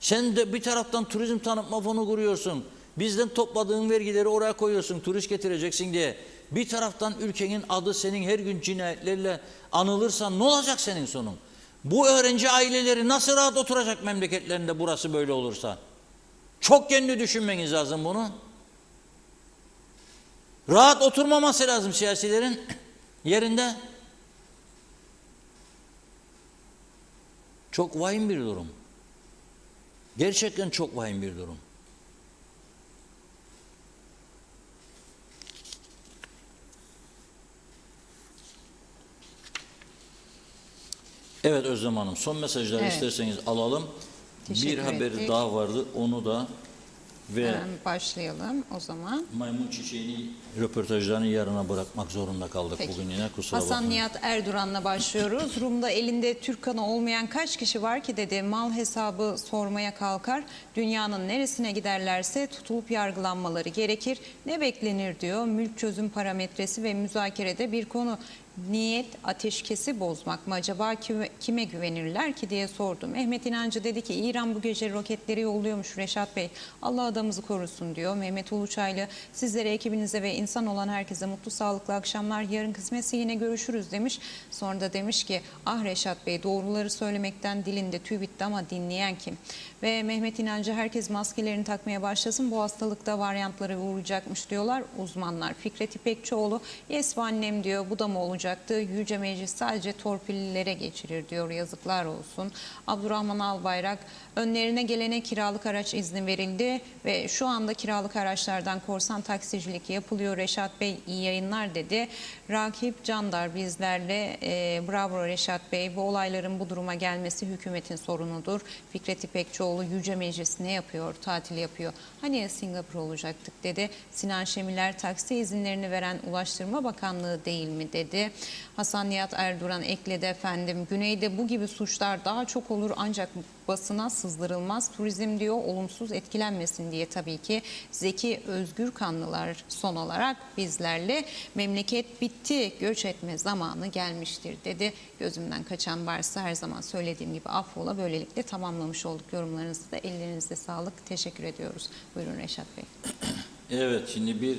Sen de bir taraftan turizm tanıtma fonu kuruyorsun. Bizden topladığın vergileri oraya koyuyorsun, turist getireceksin diye. Bir taraftan ülkenin adı senin her gün cinayetlerle anılırsa ne olacak senin sonun? Bu öğrenci aileleri nasıl rahat oturacak memleketlerinde burası böyle olursa? Çok kendi düşünmeniz lazım bunu. Rahat oturmaması lazım siyasilerin yerinde. Çok vahim bir durum. Gerçekten çok vahim bir durum. Evet Özlem Hanım, son mesajları isterseniz alalım. Teşekkür bir haberi ettik. daha vardı, onu da ve Hemen başlayalım o zaman. maymun çiçeğini röportajlarını yarına bırakmak zorunda kaldık Peki. bugün yine, kusura Hasan bakmayın. Nihat Erduran'la başlıyoruz. Rum'da elinde Türk kanı olmayan kaç kişi var ki dedi. Mal hesabı sormaya kalkar. Dünyanın neresine giderlerse tutulup yargılanmaları gerekir. Ne beklenir diyor. Mülk çözüm parametresi ve müzakerede bir konu. Niyet ateşkesi bozmak mı acaba, kime güvenirler ki diye sordu. Mehmet İnancı dedi ki İran bu gece roketleri yolluyormuş Reşat Bey. Allah adamımızı korusun diyor. Mehmet Uluçaylı sizlere, ekibinize ve insan olan herkese mutlu sağlıklı akşamlar. Yarın kısmetse yine görüşürüz demiş. Sonra da demiş ki ah Reşat Bey, doğruları söylemekten dilinde tüy bitti ama dinleyen kim? Ve Mehmet İnancı herkes maskelerini takmaya başlasın. Bu hastalıkta varyantlara uğrayacakmış diyorlar uzmanlar. Fikret İpekçioğlu yes be annem diyor, bu da mı olacak olacaktı. Yüce Meclis sadece torpillilere geçirir diyor. Yazıklar olsun. Abdurrahman Albayrak, önlerine gelene kiralık araç izni verildi ve şu anda kiralık araçlardan korsan taksicilik yapılıyor. Reşat Bey iyi yayınlar dedi. Rakip Candar bizlerle. Bravo Reşat Bey. Bu olayların bu duruma gelmesi hükümetin sorunudur. Fikret İpekçioğlu, Yüce Meclis ne yapıyor? Tatil yapıyor. Hani ya Singapur olacaktık dedi. Sinan Şemiler, taksi izinlerini veren Ulaştırma Bakanlığı değil mi dedi. Hasan Nihat Erduran ekledi efendim. Güneyde bu gibi suçlar daha çok olur ancak basına sızdırılmaz. Turizm diyor olumsuz etkilenmesin diye tabii ki. Zeki Özgür Kanlılar son olarak bizlerle. Memleket bitti, göç etme zamanı gelmiştir dedi. Gözümden kaçan varsa her zaman söylediğim gibi affola. Böylelikle tamamlamış olduk yorumlarınızı da. Ellerinize sağlık. Teşekkür ediyoruz. Buyurun Reşat Bey. Evet, şimdi bir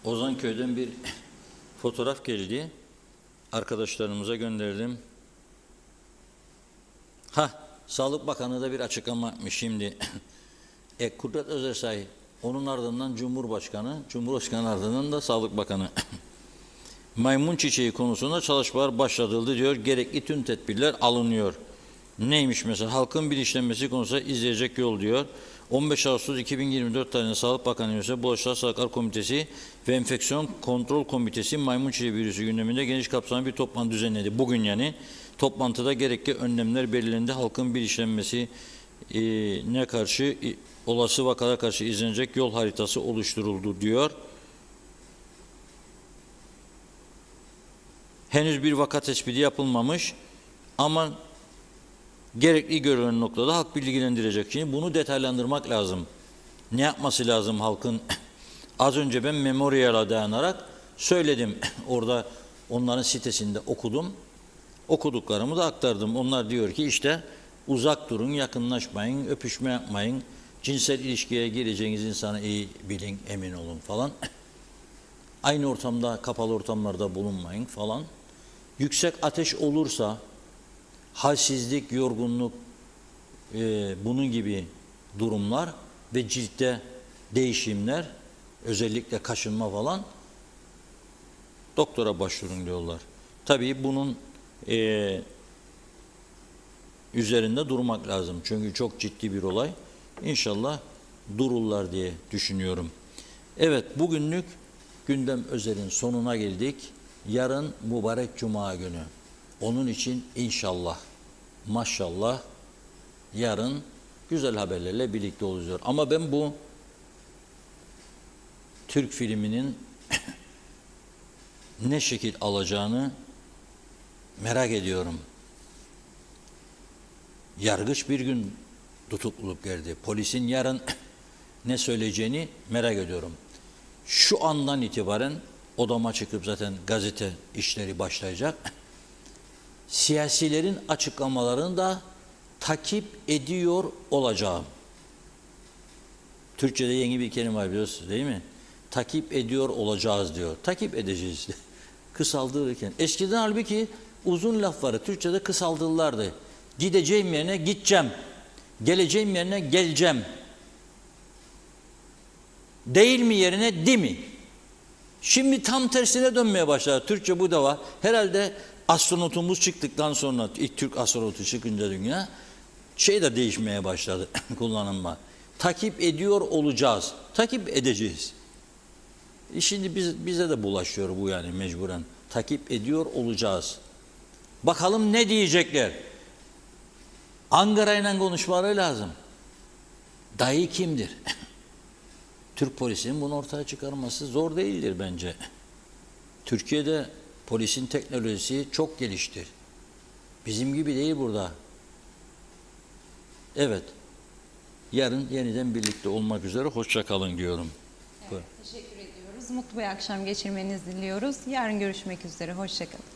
Ozanköy'den bir fotoğraf geldi. Arkadaşlarımıza gönderdim. Sağlık Bakanı da bir açıklama yapmış şimdi. Kudret Özersay, onun ardından Cumhurbaşkanı ardından da Sağlık Bakanı. Maymun çiçeği konusunda çalışmalar başlatıldı diyor. Gerekli tüm tedbirler alınıyor. Neymiş mesela? Halkın bilinçlenmesi konusunda izleyecek yol diyor. 15 Ağustos 2024 tarihinde Sağlık Bakanı Yönetimi Bulaşıcı Hastalıklar Komitesi ve Enfeksiyon Kontrol Komitesi maymun çiçeği virüsü gündeminde geniş kapsamlı bir toplantı düzenledi. Bugün yani toplantıda gerekli önlemler belirlendi. Halkın bilinçlenmesi ne karşı olası vakalara karşı izlenecek yol haritası oluşturuldu diyor. Henüz bir vaka tespiti yapılmamış ama gerekli görülen noktada halk bilgilendirecek. Şimdi bunu detaylandırmak lazım. Ne yapması lazım halkın? Az önce ben Memorial'a dayanarak söyledim. Orada onların sitesinde okudum. Okuduklarımı da aktardım. Onlar diyor ki işte uzak durun, yakınlaşmayın, öpüşme yapmayın, cinsel ilişkiye gireceğiniz insanı iyi bilin, emin olun falan. Aynı ortamda, kapalı ortamlarda bulunmayın falan. Yüksek ateş olursa, halsizlik, yorgunluk, bunun gibi durumlar ve ciltte değişimler, özellikle kaşınma falan, doktora başvurun diyorlar. Tabii bunun üzerinde durmak lazım. Çünkü çok ciddi bir olay. İnşallah dururlar diye düşünüyorum. Evet, bugünlük gündem özelin sonuna geldik. Yarın mübarek Cuma günü. Onun için inşallah, maşallah yarın güzel haberlerle birlikte olacağız. Ama ben bu Türk filminin ne şekil alacağını merak ediyorum. Yargıç bir gün tutukluluk geldi. Polisin yarın ne söyleyeceğini merak ediyorum. Şu andan itibaren odama çıkıp zaten gazete işleri başlayacak. Siyasilerin açıklamalarını da takip ediyor olacağım. Türkçe'de yeni bir kelime var biliyorsunuz değil mi? Takip ediyor olacağız diyor. Takip edeceğiz. Kısaldırırken. Eskiden halbuki uzun lafları Türkçe'de kısaldırırlardı. Gideceğim yerine gideceğim. Geleceğim yerine geleceğim. Değil mi yerine di mi? Şimdi tam tersine dönmeye başladı. Türkçe bu da var. Herhalde astronotumuz çıktıktan sonra, ilk Türk astronotu çıkınca dünya, şey de değişmeye başladı kullanılma. Takip ediyor olacağız. Takip edeceğiz. Şimdi bize de bulaşıyor bu yani mecburen. Takip ediyor olacağız. Bakalım ne diyecekler. Ankara'yla konuşmaları lazım. Dayı kimdir? Türk polisinin bunu ortaya çıkarması zor değildir bence. Türkiye'de polisin teknolojisi çok geliştir. Bizim gibi değil burada. Evet. Yarın yeniden birlikte olmak üzere. Hoşça kalın diyorum. Evet, teşekkür ediyoruz. Mutlu bir akşam geçirmenizi diliyoruz. Yarın görüşmek üzere. Hoşça kalın.